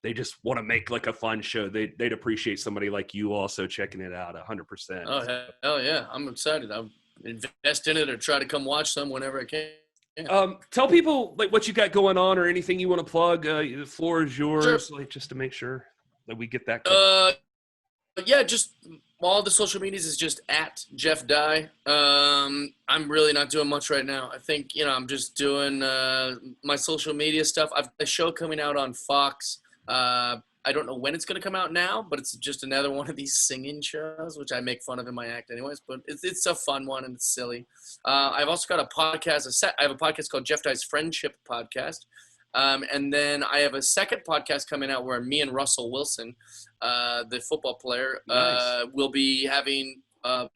they just want to make like a fun show. They'd appreciate somebody like you also checking it out 100%. Oh, hell yeah. I'm excited. I'll invest in it or try to come watch some whenever I can. Tell people like what you got going on or anything you want to plug. The floor is yours, Sure. like just to make sure that we get that covered. Yeah, just all the social medias is just at Jeff Dye. I'm really not doing much right now. I think, I'm just doing my social media stuff. I've got a show coming out on Fox. I don't know when it's going to come out now, but it's just another one of these singing shows, which I make fun of in my act anyways, but it's a fun one and it's silly. I've also got a podcast, I have a podcast called Jeff Dye's Friendship Podcast. And then I have a second podcast coming out where me and Russell Wilson, the football player, will be having a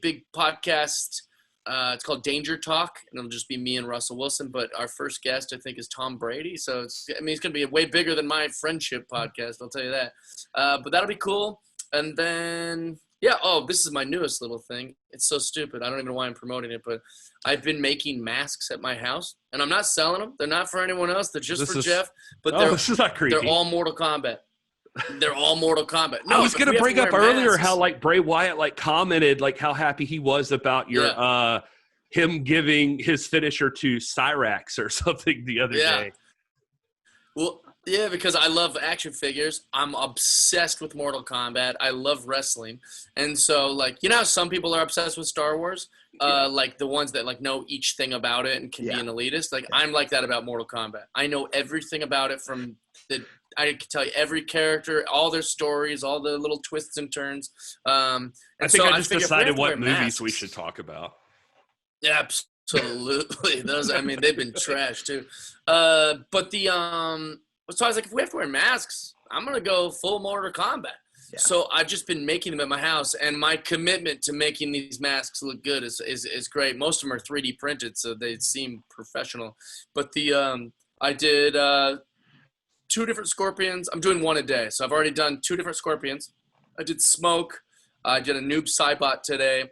big podcast. It's called Danger Talk, and it'll just be me and Russell Wilson. But our first guest, I think, is Tom Brady. So it's going to be way bigger than my friendship podcast. I'll tell you that. But that'll be cool. And then, this is my newest little thing. It's so stupid. I don't even know why I'm promoting it, but I've been making masks at my house, and I'm not selling them. They're not for anyone else. They're just for Jeff. But this is not creepy. They're all Mortal Kombat. They're all Mortal Kombat. No, I was going to bring up earlier how like Bray Wyatt like commented like how happy he was about your him giving his finisher to Cyrax or something the other day. Well, yeah, because I love action figures. I'm obsessed with Mortal Kombat. I love wrestling. And so like, how some people are obsessed with Star Wars, like the ones that like know each thing about it and can be an elitist. Like I'm like that about Mortal Kombat. I know everything about it I can tell you every character, all their stories, all the little twists and turns. I think I just decided what movies we should talk about. Yeah, absolutely. Those, they've been trash too. But so I was like, if we have to wear masks, I'm gonna go full Mortal Kombat. Yeah. So I've just been making them at my house, and my commitment to making these masks look good is great. Most of them are 3D printed, so they seem professional. But I did 2 different scorpions. I'm doing one a day, so I've already done 2 different scorpions. I did smoke. I did a noob Cybot today.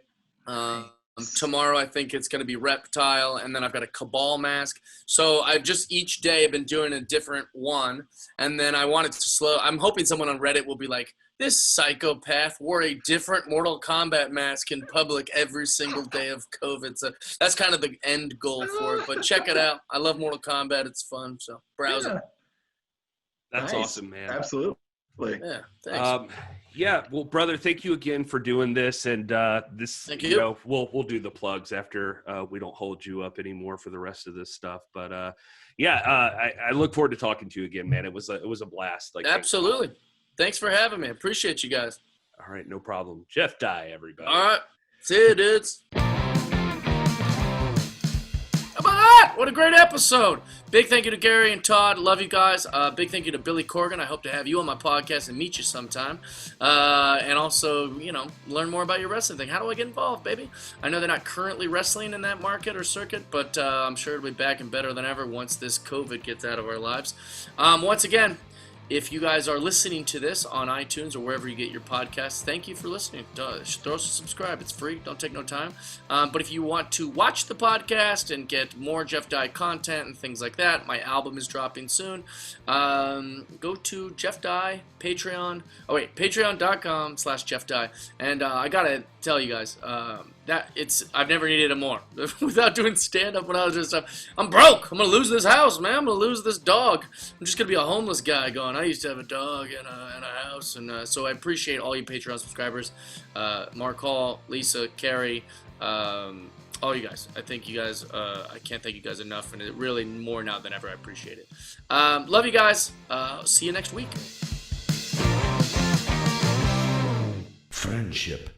Tomorrow I think it's going to be reptile, and then I've got a cabal mask. So I've just each day been doing a different one, and then I wanted to I'm hoping someone on Reddit will be like, this psychopath wore a different Mortal Kombat mask in public every single day of COVID. So that's kind of the end goal for it. But check it out. I love Mortal Kombat. It's fun. So browse it. That's awesome, man. Absolutely. Yeah, thanks. Well, brother, thank you again for doing this. And thank you. We'll do the plugs after we don't hold you up anymore for the rest of this stuff. But I look forward to talking to you again, man. It was a blast. Like absolutely. Thanks for having me. Appreciate you guys. All right, no problem. Jeff Dye, everybody. All right, see you, dudes. How about that? What a great episode. Big thank you to Gary and Todd. Love you guys. Big thank you to Billy Corgan. I hope to have you on my podcast and meet you sometime. And also, learn more about your wrestling thing. How do I get involved, baby? I know they're not currently wrestling in that market or circuit, but I'm sure it'll be back and better than ever once this COVID gets out of our lives. Once again, if you guys are listening to this on iTunes or wherever you get your podcasts, thank you for listening. Throw us a subscribe. It's free. Don't take no time. But if you want to watch the podcast and get more Jeff Dye content and things like that, my album is dropping soon. Go to Jeff Dye, Patreon. Patreon.com/Jeff Dye. And I got to tell you guys, I've never needed it more. Without doing stand-up and all this stuff, I'm broke. I'm going to lose this house, man. I'm going to lose this dog. I'm just going to be a homeless guy going, I used to have a dog and a house. And so I appreciate all you Patreon subscribers. Mark Hall, Lisa, Carrie, all you guys. I thank you guys. I can't thank you guys enough. And it really more now than ever. I appreciate it. Love you guys. See you next week. Friendship.